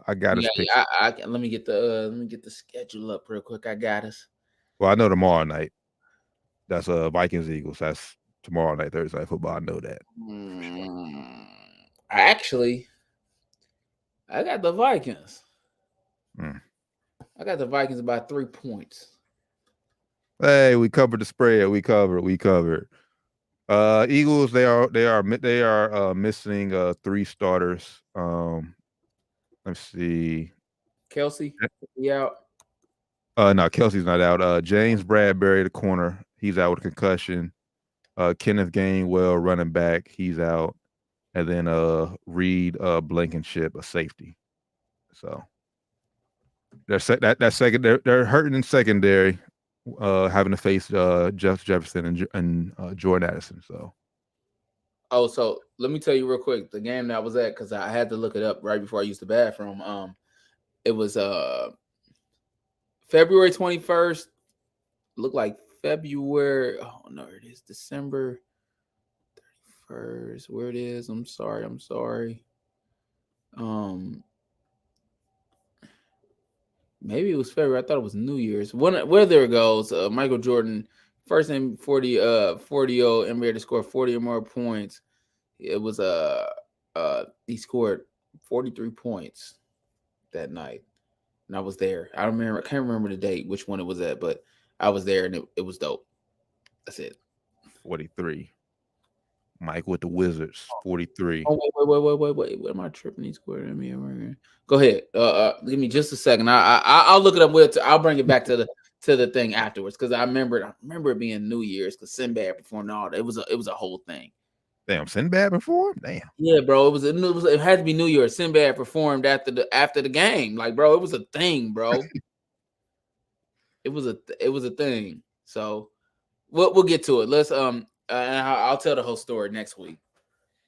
I got us.
Let me get the schedule up real quick. I got us.
Well, I know tomorrow night. That's Vikings Eagles. That's tomorrow night, Thursday Night Football. I know that.
I got the Vikings.
I
got the Vikings by 3 points.
Hey, we covered the spread. We covered. Eagles. They are missing 3 starters. Let's see.
Kelsey, he out.
No, Kelsey's not out. James Bradbury, the corner, he's out with a concussion. Kenneth Gainwell, running back, he's out. And then Reed Blankenship, a safety. So they're hurting in secondary, having to face Jeff Jefferson and Jordan Addison. So
let me tell you real quick the game that I was at, because I had to look it up right before I used the bathroom. It was February 21st. Looked like February. Oh no, it is December 31st. Where it is? I'm sorry. Maybe it was February. I thought it was New Year's. Where there it goes. Michael Jordan, first in 40 NBA to score 40 or more points. It was he scored 43 points that night. And I was there. I can't remember the date, which one it was at, but I was there and it was dope. That's it.
43. Mike with the Wizards, 43.
Oh, wait. What am I tripping? He scored at me. Go ahead. Give me just a second. I'll look it up. I'll bring it back to the thing afterwards because I remember it being New Year's because Sinbad performed all that. It was a whole thing.
Damn, Sinbad performed? Damn.
Yeah, bro. It had to be New Year's. Sinbad performed after the game. Like, bro, it was a thing, bro. it was a thing. So we'll get to it. Let's and I'll tell the whole story next week.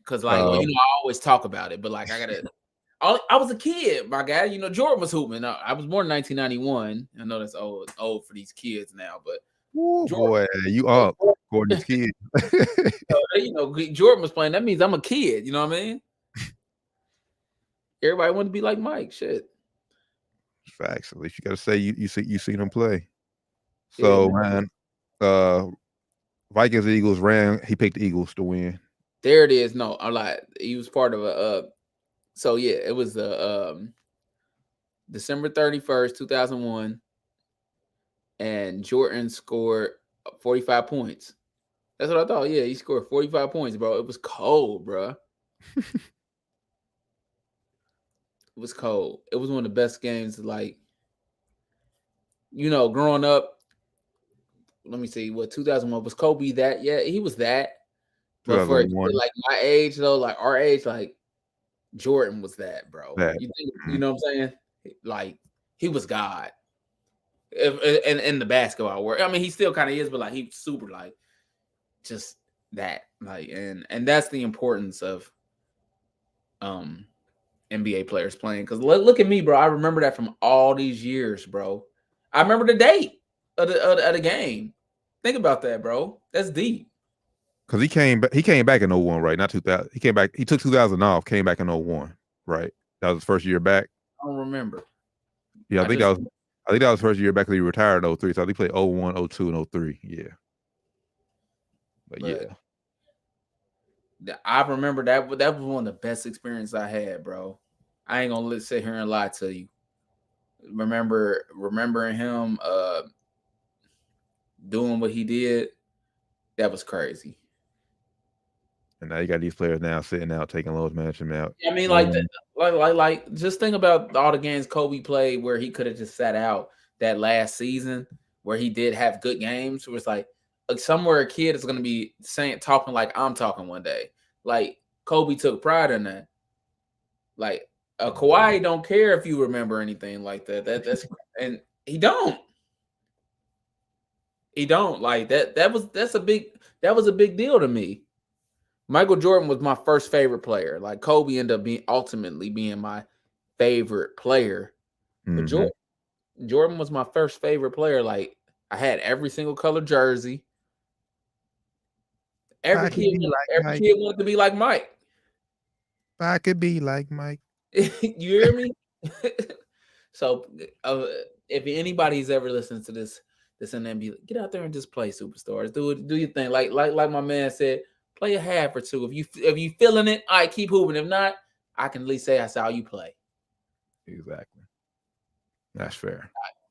Cause I always talk about it, but like I was a kid, my guy. Jordan was hooping. I was born in 1991. I know that's old for these kids now, but
boy, you up for this kid.
Jordan was playing. That means I'm a kid. You know what I mean? Everybody wanted to be like Mike. Shit.
Facts. At least you got to say you seen him play. So man, Vikings Eagles ran. He picked the Eagles to win.
There it is. No, I'm like he was part of a. So yeah, it was December 31st, 2001, and Jordan scored 45 points. That's what I thought. Yeah, he scored 45 points, bro. It was cold, bro. It was cold. It was one of the best games. Like, growing up. Let me see. What 2001 was Kobe? That he was that. But for like my age though, like our age, like Jordan was that, bro. You know what I'm saying? Like he was God. In the basketball world, I mean, he still kind of is, but like he's super like just that, like, and that's the importance of NBA players playing. Because look at me, bro. I remember that from all these years, bro. I remember the date of the game. Think about that, bro. That's deep.
Because he came back in 01, right? Not 2000. He came back. He took 2000 off. Came back in 01, right? That was his first year back.
I don't remember.
Yeah, I think that was his first year back. He retired in 03. So I think he played 01, 02, and 03. Yeah. But yeah.
I remember that was one of the best experiences I had, bro. I ain't gonna sit here and lie to you. Remembering him doing what he did, that was crazy.
And now you got these players now sitting out, taking loads, managing them out.
I mean, like, just think about all the games Kobe played where he could have just sat out that last season, where he did have good games. Where it's like somewhere a kid is going to be talking like I'm talking one day. Like Kobe took pride in that. Like Kawhi don't care if you remember anything like that. That's and he don't. He don't like that. That was a big deal to me. Michael Jordan was my first favorite player. Like Kobe ended up ultimately being my favorite player. But Jordan was my first favorite player. Like I had every single color jersey. Every kid wanted to be like Mike.
If I could be like Mike.
You hear me? So if anybody's ever listened to this and then be like, get out there and just play superstars. Do your thing. Like my man said, play a half or two. If you feeling it, all right, keep hooping. If not, I can at least say I saw you play.
Exactly. That's fair.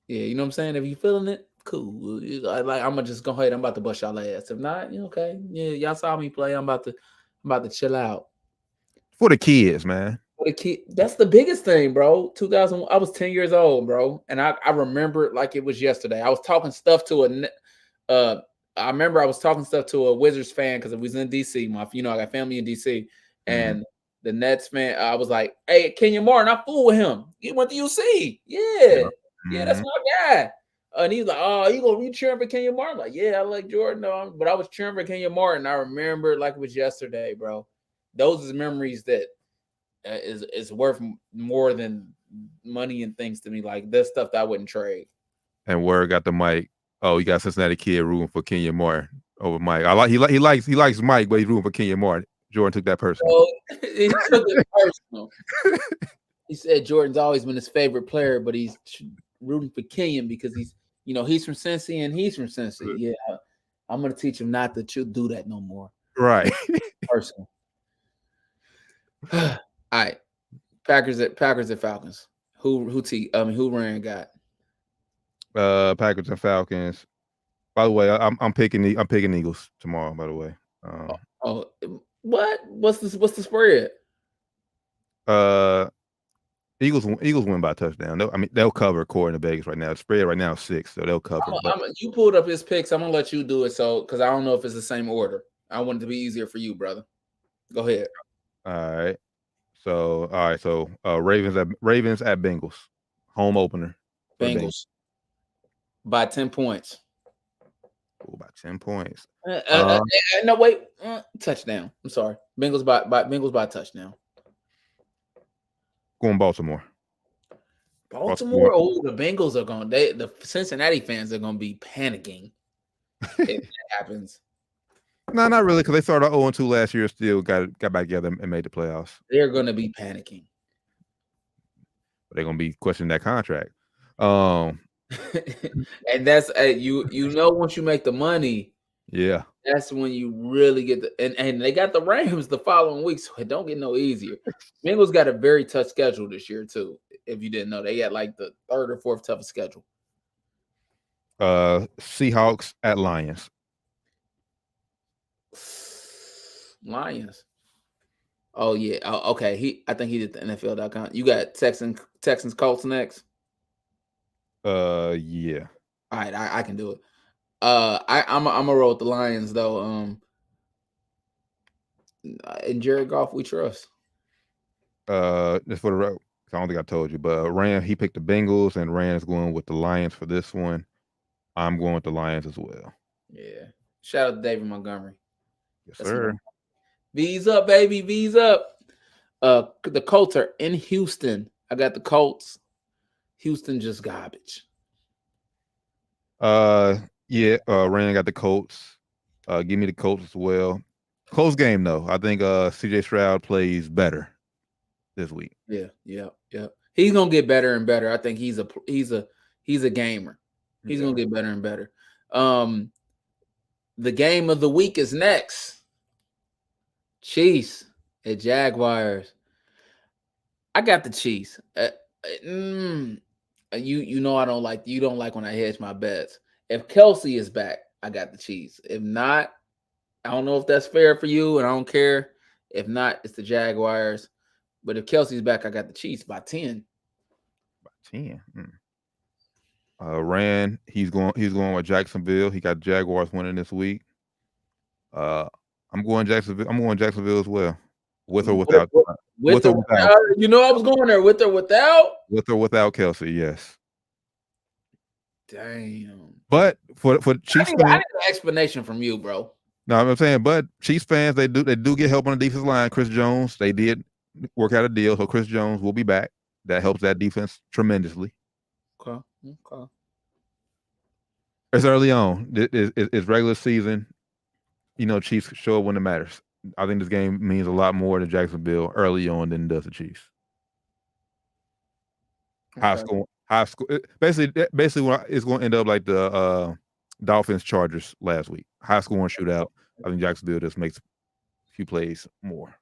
Yeah, you know what I'm saying? If you feeling it, cool. Like I'm gonna just go ahead. I'm about to bust y'all ass. If not, okay. Yeah, y'all saw me play. I'm about to chill out.
For the kids, man.
For the kid, that's the biggest thing, bro. 2000, I was 10 years old, bro, and I remember it like it was yesterday. I was talking stuff to I remember I was talking stuff to a Wizards fan because it was in DC. I got family in DC, and the Nets fan. I was like, "Hey, Kenyon Martin, I fool with him. He went to UC. Yeah, that's my guy." And he's like, "Oh, you gonna be cheering for Kenyon Martin?" Like, yeah, I like Jordan, but I was cheering for Kenyon Martin. I remember it like it was yesterday, bro. Those are memories that is worth more than money and things to me. Like this stuff that I wouldn't trade.
And word got the mic. Oh, you got Cincinnati kid rooting for Kenyon Martin over Mike. He likes Mike, but he's rooting for Kenyon Martin. Jordan took that personal.
Oh, he took it personal. He said Jordan's always been his favorite player, but he's rooting for Kenyon because he's from Cincy and he's from Cincy. Yeah, I'm gonna teach him not to do that no more.
Right.
Personal. All right. Packers at Falcons. Who ran got?
Packers and Falcons. By the way, I'm picking Eagles tomorrow. By the way,
what? What's the spread?
Eagles win by a touchdown. They'll cover according to Vegas right now. The spread right now is 6, so they'll cover.
You pulled up his picks. I'm gonna let you do it, because I don't know if it's the same order. I want it to be easier for you, brother. Go ahead.
All right. So Ravens at Bengals, home opener.
Bengals by 10 points.
Oh, by 10 points.
No, wait. Touchdown. I'm sorry. Bengals by touchdown.
Going Baltimore.
Baltimore. Oh, the Bengals are going. The Cincinnati fans are going to be panicking if that happens.
No, not really, because they started 0-2 last year. Still got back together and made the playoffs.
They're going to be panicking.
But they're going to be questioning that contract.
And that's you know, once you make the money,
yeah,
that's when you really get and they got the Rams the following week, so it don't get no easier. Bengals got a very tough schedule this year too. If you didn't know, they got like the 3rd or 4th toughest schedule.
Seahawks at Lions.
Lions. Oh yeah. Oh, okay. I think he did the NFL.com. You got Texans Colts next.
Yeah.
All right, I can do it. I'm gonna roll with the Lions though. And Jared Goff, we trust.
Just for the road. I don't think I told you, but Rand, he picked the Bengals, and Rand is going with the Lions for this one. I'm going with the Lions as well.
Yeah. Shout out to David Montgomery.
Yes, sir.
V's up, baby. V's up. The Colts are in Houston. I got the Colts. Houston just garbage.
Yeah. Rand got the Colts. Give me the Colts as well. Close game though. I think CJ Stroud plays better this week.
Yeah. He's gonna get better and better. I think he's a gamer. He's gonna get better and better. The game of the week is next. Chiefs at Jaguars. I got the Chiefs. You know you don't like when I hedge my bets. If Kelsey is back, I got the Chiefs. If not, I don't know if that's fair for you, and I don't care. If not, it's the Jaguars. But if Kelsey's back, I got the Chiefs by 10.
By 10. Rand, he's going with Jacksonville. He got Jaguars winning this week. I'm going Jacksonville. I'm going Jacksonville as well. With or without.
With or without. You know I was going there. With or without.
With or without Kelsey, yes.
Damn.
But for Chiefs fans,
I need an explanation from you, bro.
No, I'm saying, but Chiefs fans, they do get help on the defensive line. Chris Jones, they did work out a deal, so Chris Jones will be back. That helps that defense tremendously.
Okay.
It's early on. It's regular season. You know, Chiefs show up when it matters. I think this game means a lot more to Jacksonville early on than it does the Chiefs. Okay. High score. Basically, it's going to end up like the Dolphins Chargers last week. High scoring shootout. I think Jacksonville just makes a few plays more.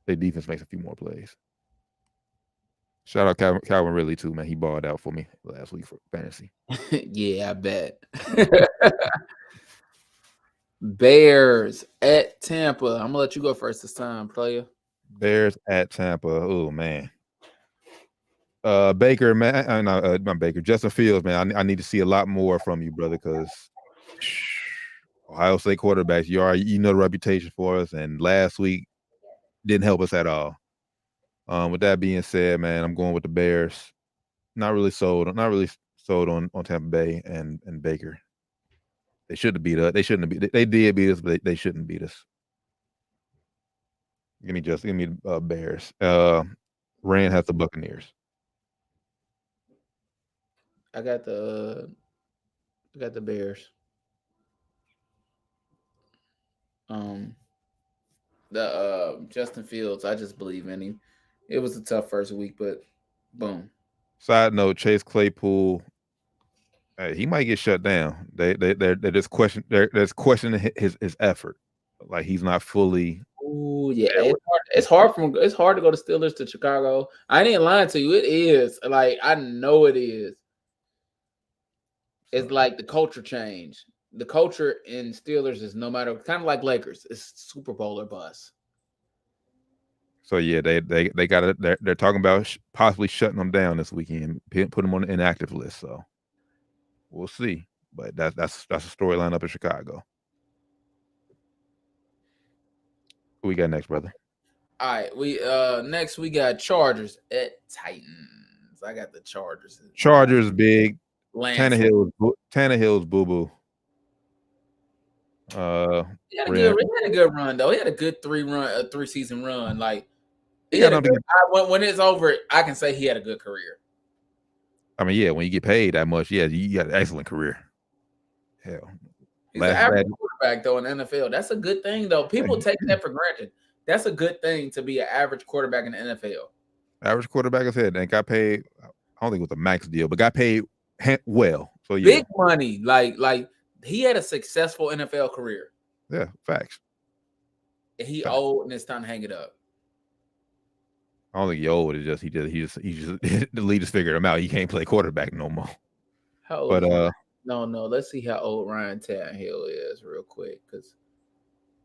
Their defense makes a few more plays. Shout out Calvin Ridley too, man. He balled out for me last week for fantasy.
Yeah, I bet. Bears at Tampa. I'm gonna let you go first this time, player.
Bears at Tampa. Oh man. Baker, man. Not Baker. Justin Fields, man. I need to see a lot more from you, brother, because Ohio State quarterbacks, you know the reputation for us, and last week didn't help us at all. With that being said, man, I'm going with the Bears. Not really sold on Tampa Bay and Baker. They shouldn't beat us. They did beat us, but they shouldn't beat us. Give me Bears. Rand has the Buccaneers.
I got the Bears. Justin Fields, I just believe in him. It was a tough first week, but boom.
Side note: Chase Claypool, he might get shut down. They're just questioning his effort. Like he's not fully.
Oh yeah, it's hard to go to Steelers to Chicago. I ain't lying to you. It is like I know it is. It's like the culture change. the culture in Steelers is no matter, kind of like Lakers, it's Super Bowl or bust.
So yeah, they got it. They're talking about possibly shutting them down this weekend, put them on the inactive list. So we'll see. But that's a storyline up in Chicago. Who we got next, brother?
All right, we next we got Chargers at Titans. I got the Chargers.
Chargers big.
Lance.
Tannehill's boo boo.
He had a good run though. He had a good 3-season run. Like when it's over, I can say he had a good career.
I mean, yeah, when you get paid that much, yeah, you got an excellent career. Hell,
he's an average quarterback though in the NFL. That's a good thing though. People take that for granted. That's a good thing to be an average quarterback in the NFL.
Average quarterback, I said, and got paid. I don't think it was a max deal, but got paid well. So yeah,
big money. Like he had a successful NFL career.
Yeah, facts.
He old and it's time to hang it up.
I don't think he old. It's just he just the lead has figured him out. He can't play quarterback no more.
How old? But no. Let's see how old Ryan Tannehill is real quick, because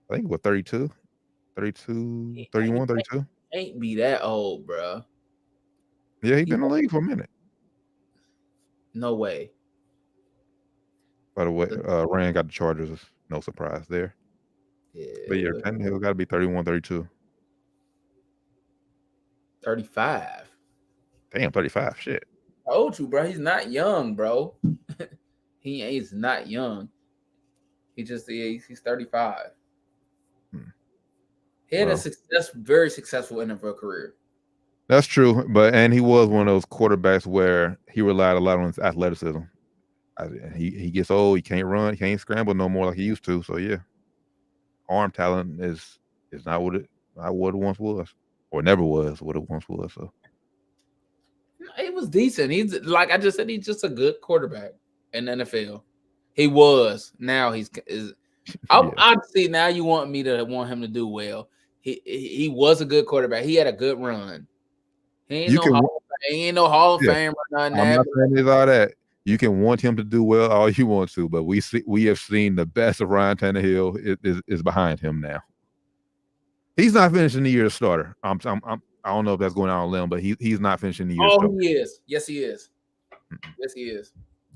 I think what 32, 31, 32.
Ain't be that old, bro.
Yeah, he's been in the league for a minute.
No way.
By the way, Rand got the Chargers. No surprise there.
Yeah.
But yeah, Tannehill got to be 31, 32.
35.
Damn, 35. Shit.
I told you, bro. He's not young, bro. He's not young. He's 35. He had a very successful NFL career.
That's true, and he was one of those quarterbacks where he relied a lot on his athleticism. He gets old, he can't run, he can't scramble no more like he used to. So yeah, arm talent is not what it once was, or never was what it once was. So
he was decent. He's like I just said, he's just a good quarterback in the NFL. He was. Now he's. I see. Now you want me to want him to do well. He was a good quarterback. He had a good run. He ain't no Hall of Fame or nothing.
I'm not saying all that. You can want him to do well all you want to, but we have seen the best of Ryan Tannehill is behind him now. He's not finishing the year as starter. I don't know if that's going out on a limb, but he's not finishing the year.
Oh, he is. Yes, he is. Yes, he is.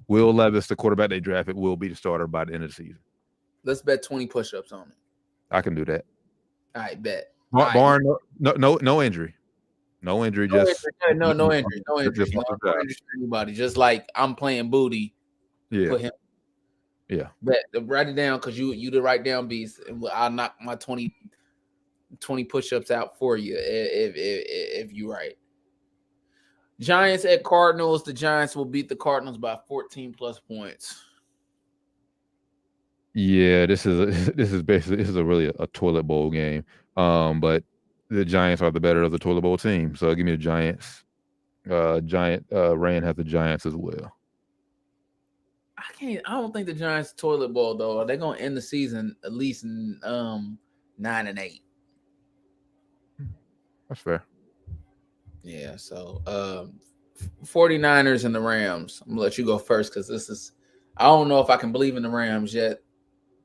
Will Levis, the quarterback they drafted, will be the starter by the end of the season.
Let's bet 20 push-ups on it.
I can do that.
All right, bet.
Barn, no injury. No injury.
No injury for anybody. Just like I'm playing booty.
Yeah.
For him.
Yeah.
Bet. Write it down because you the write down beast, and I'll knock my 20 push-ups out for you if you right. Giants at Cardinals. The Giants will beat the Cardinals by 14 plus points.
Yeah, this is really a toilet bowl game. But the Giants are the better of the toilet bowl team. So give me the Giants. Rand has the Giants as well.
I don't think the Giants toilet bowl though. They're gonna end the season at least 9-8.
That's fair.
Yeah, so 49ers and the Rams. I'm gonna let you go first because I don't know if I can believe in the Rams yet.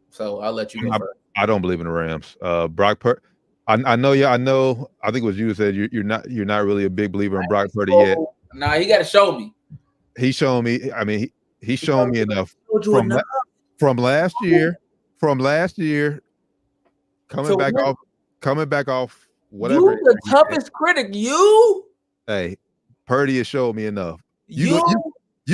So I'll let you go first.
I don't believe in the Rams. Brock Purdy. I know. Yeah, I know. I think it was you who said you're not really a big believer in Brock Purdy yet.
Nah, he got to show me.
He's shown me. I mean, he's shown me enough from last year. From last year, coming back off. Whatever.
You the toughest critic. You.
Hey, Purdy has showed me enough. You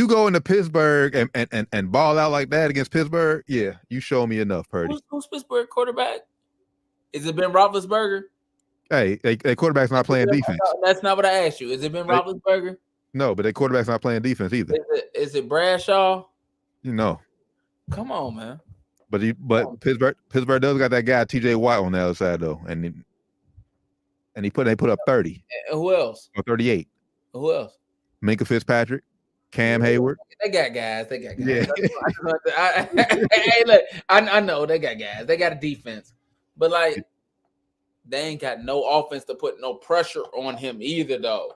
go into Pittsburgh and ball out like that against Pittsburgh. Yeah, you show me enough, Purdy.
Who's Pittsburgh quarterback? Is it Ben Roethlisberger?
Hey, quarterback's not playing defense.
That's not what I asked you. Is it Ben Roethlisberger?
No, but their quarterback's not playing defense either.
Is it Bradshaw?
No.
Come on, man.
But Pittsburgh does got that guy TJ Watt on the other side though, and they put up 30.
And who else?
Or 38.
Who else?
Minka Fitzpatrick, Cam Hayward.
They got guys.
Yeah.
Hey, look, I know they got guys. They got a defense, but like they ain't got no offense to put no pressure on him either. Though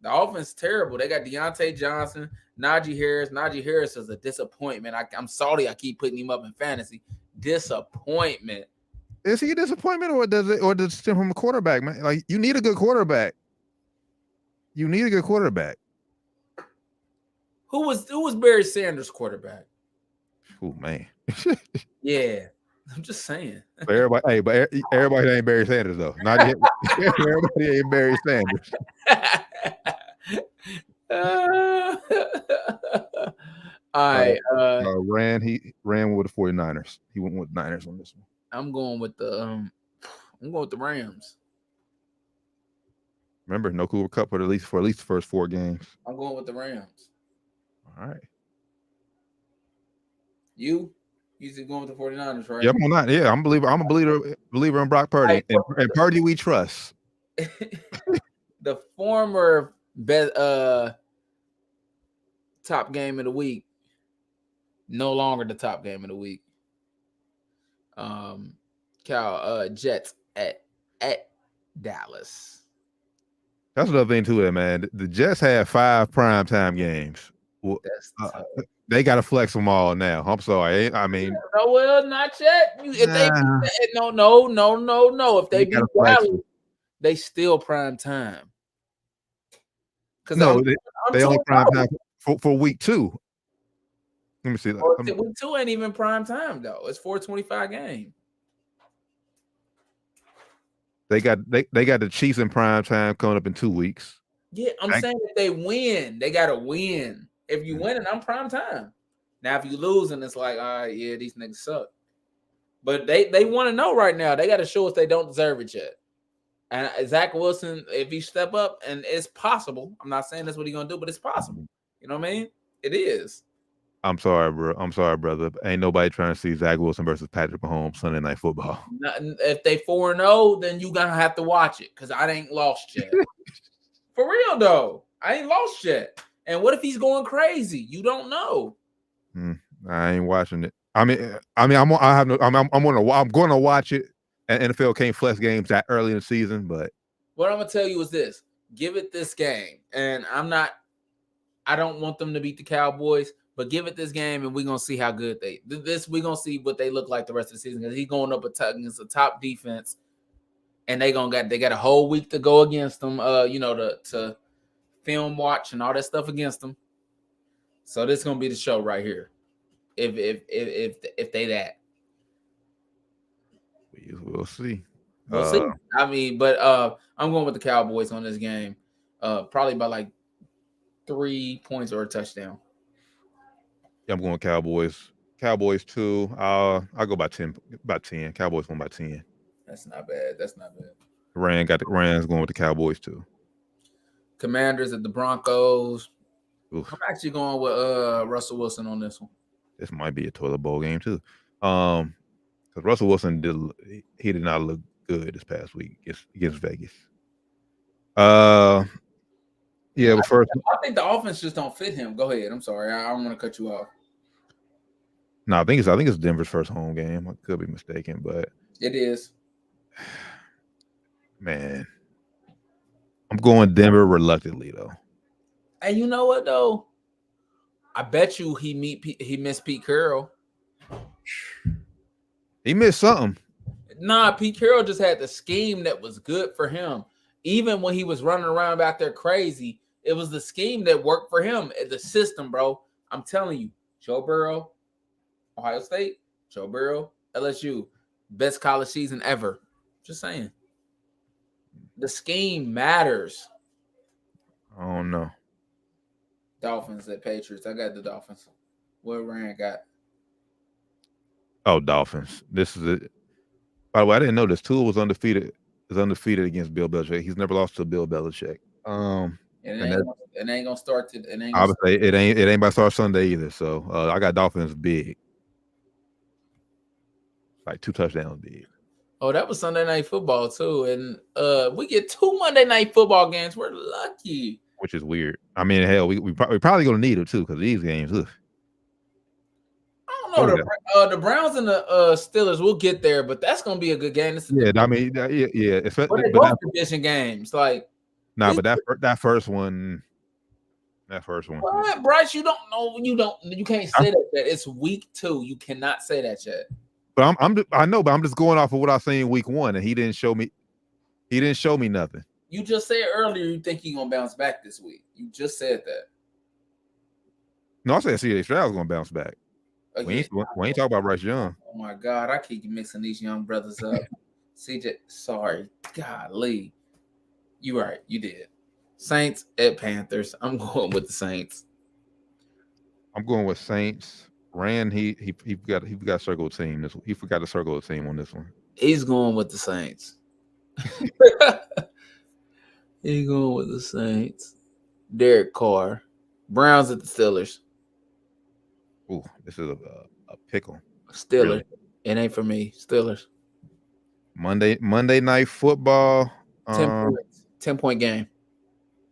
the offense is terrible. They got Deontay Johnson. Najee Harris. Najee Harris is a disappointment. I'm sorry I keep putting him up in fantasy. Disappointment.
Is he a disappointment, or does it stem from a quarterback, man? Like, you need a good quarterback. You need a good quarterback.
Who was Barry Sanders' quarterback?
Oh man.
Yeah, I'm just saying.
But everybody ain't Barry Sanders though. Not yet. Everybody ain't Barry Sanders.
All right.
Ran with the 49ers. He went with Niners on this one.
I'm going with the Rams.
Remember, no Cooper Kupp for at least the first 4 games.
I'm going with the Rams.
All right.
You going with the 49ers, right?
Yeah, I'm not. Yeah, I'm a believer in Brock Purdy. And Purdy we trust.
The former best top game of the week. No longer the top game of the week. Jets at Dallas.
That's another thing too, man. The Jets had 5 primetime games. Well, they got to flex them all now. I'm sorry. I mean,
no, well, not yet. If they no. If they beat Dallas, they still prime time.
No, they only prime time for week 2. Let me see.
Week 2 ain't even prime time though. It's 4:25 game.
They got the Chiefs in prime time coming up in 2 weeks.
Yeah, I'm saying if they win, they got to win. If you win, and I'm prime time. Now, if you lose, and it's like, all right, yeah, these niggas suck. But they want to know right now. They got to show us they don't deserve it yet. And Zach Wilson, if he step up, and it's possible. I'm not saying that's what he's gonna do, but it's possible. You know what I mean? It is.
I'm sorry, bro. I'm sorry, brother. Ain't nobody trying to see Zach Wilson versus Patrick Mahomes Sunday Night Football.
If they 4-0, then you gonna have to watch it because I ain't lost yet. For real though, I ain't lost yet. And what if he's going crazy? You don't know.
I ain't watching it. I'm going to watch it. And NFL can't flex games that early in the season, but
what I'm gonna tell you is this: give it this game, and I don't want them to beat the Cowboys, but give it this game, and we're gonna see how good we're gonna see what they look like the rest of the season because he's going up against a top defense, and they got a whole week to go against them. To film watch and all that stuff against them. So this is gonna be the show right here. If they that.
We'll see.
We'll see. I mean, but I'm going with the Cowboys on this game. Probably by like 3 points or a touchdown.
Yeah, I'm going Cowboys. Cowboys 2. I'll go by 10. About 10. Cowboys won by 10.
That's not bad.
Rams going with the Cowboys too.
Commanders at the Broncos.
Oof.
I'm actually going with Russell Wilson on this one.
This might be a toilet bowl game too. Because Russell Wilson did not look good this past week against Vegas. Yeah, but first
I think the offense just don't fit him. Go ahead. I'm sorry. I don't want to cut you off.
No, I think it's Denver's first home game. I could be mistaken, but
it is.
Man, I'm going Denver reluctantly though.
And you know what though? I bet you he missed Pete Carroll.
He missed something.
Nah, Pete Carroll just had the scheme that was good for him. Even when he was running around back there crazy, it was the scheme that worked for him. The system, bro. I'm telling you, Joe Burrow, Ohio State, Joe Burrow, LSU, best college season ever. Just saying. The scheme matters.
I don't know.
Dolphins at Patriots. I got the Dolphins. What Ryan got?
Oh, Dolphins. This is it. By the way, I didn't know this. Tua was undefeated. Is undefeated against Bill Belichick. He's never lost to Bill Belichick.
It ain't gonna start to.
Obviously, it ain't about to start Sunday either. So I got Dolphins big, like 2 touchdowns big.
Oh, that was Sunday Night Football too, and we get 2 Monday Night Football games. We're lucky.
Which is weird. I mean, hell, we probably gonna need it too because these games. Ugh.
I don't know. The Browns and the Steelers will get there, but that's gonna be a good game.
I mean, yeah.
But they're both division games, like.
Nah, but that first one, That first one.
What, Bryce? You don't know. You can't say that yet. It's week 2. You cannot say that yet.
But I know, but I'm just going off of what I seen week 1, and he didn't show me nothing.
You just said earlier you think he's gonna bounce back this week. You just said that.
No, I said CJ Stroud's gonna bounce back.
Again,
we ain't talking about Bryce Young.
Oh my God, I keep mixing these young brothers up. CJ, sorry, golly, you right, you did. Saints at Panthers. I'm going with the Saints.
I'm going with Saints. Rand, he forgot to circle a team. He forgot to circle a team on this one.
He's going with the Saints. He's going with the Saints. Derek Carr. Browns at the Steelers.
Ooh, this is a pickle.
Steelers.
Really?
It ain't for me. Steelers.
Monday Night Football.
10 points. 10-point game.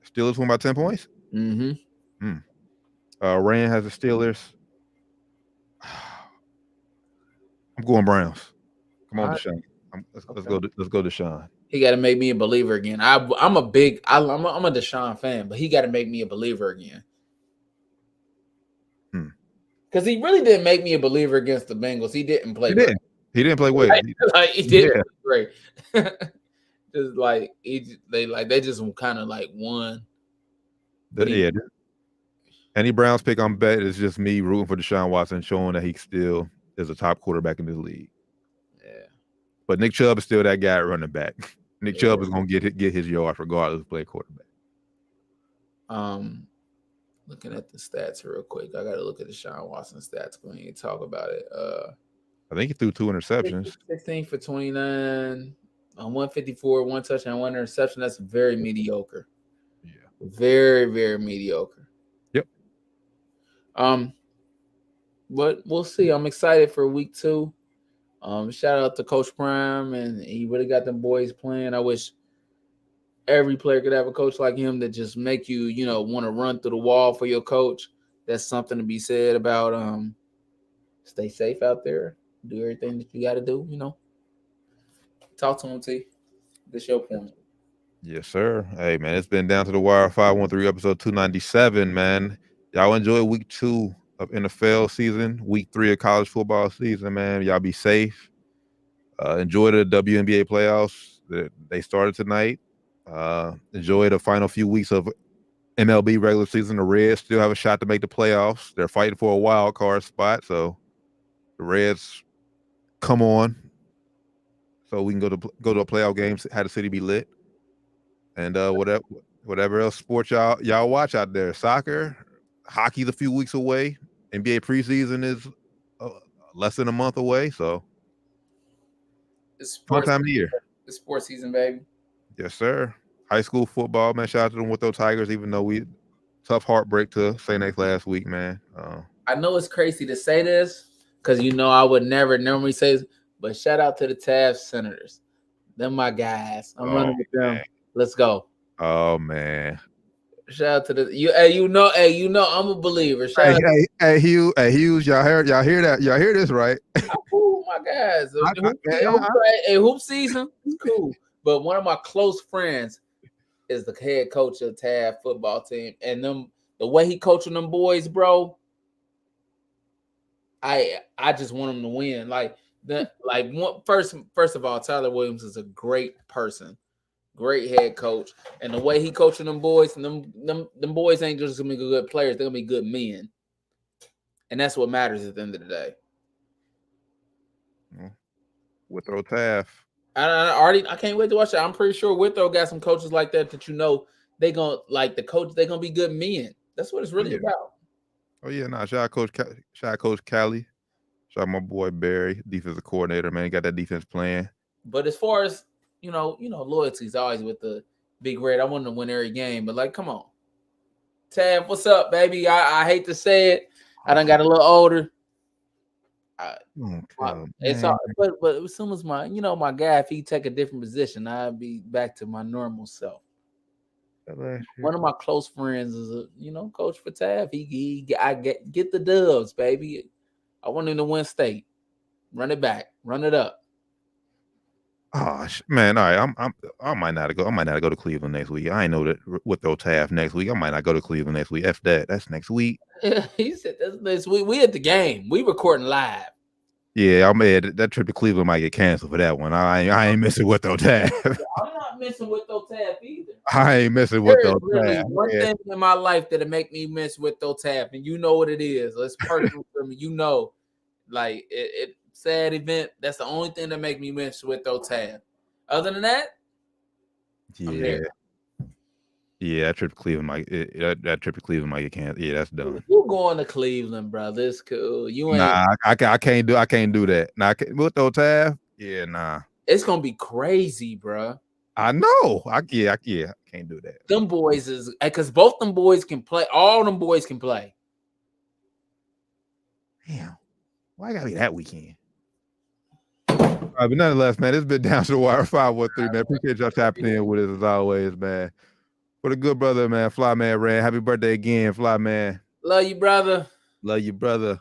Steelers won by 10 points?
Mm-hmm.
Rand has the Steelers. I'm going Browns. Come on, Deshaun. Let's go Deshaun.
He got to make me a believer again. I'm a Deshaun fan, but he got to make me a believer again. Because he really didn't make me a believer against the Bengals. He didn't play great.
He didn't play well.
He didn't play great. Just like they just kind of like won.
Any Browns pick on bet is just me rooting for Deshaun Watson, showing that he still is a top quarterback in this league.
Yeah.
But Nick Chubb is still that guy running back. Nick Chubb is gonna get his yards regardless of play quarterback.
Looking at the stats real quick. I got to look at Deshaun Watson stats when you talk about it.
I think he threw 2 interceptions.
16 for 29 on 154, 1 touchdown, 1 interception. That's very mediocre.
Yeah.
Very, very mediocre.
Yep.
But we'll see. I'm excited for week 2. Shout out to Coach Prime, and he really got them boys playing. I wish every player could have a coach like him that just make you, want to run through the wall for your coach. That's something to be said about stay safe out there. Do everything that you got to do, Talk to him, T. This your point.
Yes, sir. Hey, man, it's been Down to the Wire 513 episode 297, man. Y'all enjoy week 2 of NFL season, week 3 of college football season, man. Y'all be safe. Enjoy the WNBA playoffs. They started tonight. Enjoy the final few weeks of MLB regular season. The Reds still have a shot to make the playoffs. They're fighting for a wild card spot, so the Reds come on, so we can go to a playoff game, have the city be lit, and whatever else sports y'all watch out there. Soccer, hockey's a few weeks away. NBA preseason is less than a month away, so
it's
fun time of the year.
It's sports season, baby.
Yes, sir. High school football, man. Shout out to them with those Tigers, even though tough heartbreak to St. X last week, man.
I know it's crazy to say this because I would never normally say this, but shout out to the Taft Senators. Them my guys. I'm running with them. Man. Let's go.
Oh man.
Shout out to I'm a believer.
Hey, Hughes, y'all hear that? Y'all hear this, right?
Oh my guys. Hoop season is cool. But one of my close friends is the head coach of the Taft football team. And the way he coaching them boys, bro, I just want them to win. First of all, Tyler Williams is a great person, great head coach. And the way he coaching them boys, and them boys ain't just gonna be good players, they're gonna be good men. And that's what matters at the end of the day.
Withrow Taft.
I can't wait to watch that. I'm pretty sure Withrow got some coaches like that they gonna they're gonna be good men. That's what it's really about.
Oh yeah, shout out Coach Callie. Shout out my boy Barry, defensive coordinator, man. He got that defense playing.
But as far as loyalty is always with the Big Red. I want to win every game, but come on. Tab, what's up, baby? I hate to say it. I done got a little older. It's hard, but as soon as my guy, if he take a different position, I'd be back to my normal self. One of my close friends is a coach for Tab. I get the dubs, baby. I want him to win state. Run it back, run it up.
Oh man, all right. I might not go. I might not go to Cleveland next week. I ain't know that what they'll have next week. I might not go to Cleveland next week. F that. That's next week.
Yeah, he said that's next week. We at the game. We recording live.
Yeah, I'm mad. That trip to Cleveland might get canceled for that one. I ain't messing with those tab.
I'm not messing with those tab either.
I ain't messing with those
tab. One thing in my life that'll make me mess with those tab, and you know what it is. It's personal for me. You know, like it sad event. That's the only thing that make me mess with those tab. Other than that,
yeah. Yeah, that trip to Cleveland might that trip to Cleveland might get canceled. Yeah, that's done.
You going to Cleveland, brother? It's cool. You ain't.
Nah, I can't do that. Nah, with those tab. Yeah, nah.
It's gonna be crazy, bro.
I know. I can't do that.
Them boys is because both them boys can play. All them boys can play.
Damn, why gotta be that weekend? All right, but nonetheless, man, it's been Down to the Wire 513, man. Appreciate y'all tapping in with us as always, man. For the good brother, man, Fly Man Rand. Happy birthday again, Fly Man.
Love you, brother.
Love you, brother.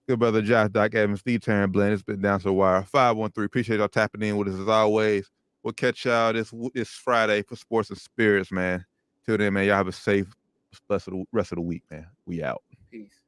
Good brother Josh, Doc Evans, Steve Tarren Blend. It's been Down to the Wire 513. Appreciate y'all tapping in with us as always. We'll catch y'all this Friday for Sports and Spirits, man. Till then, man, y'all have a safe, blessed rest of the week, man. We out.
Peace.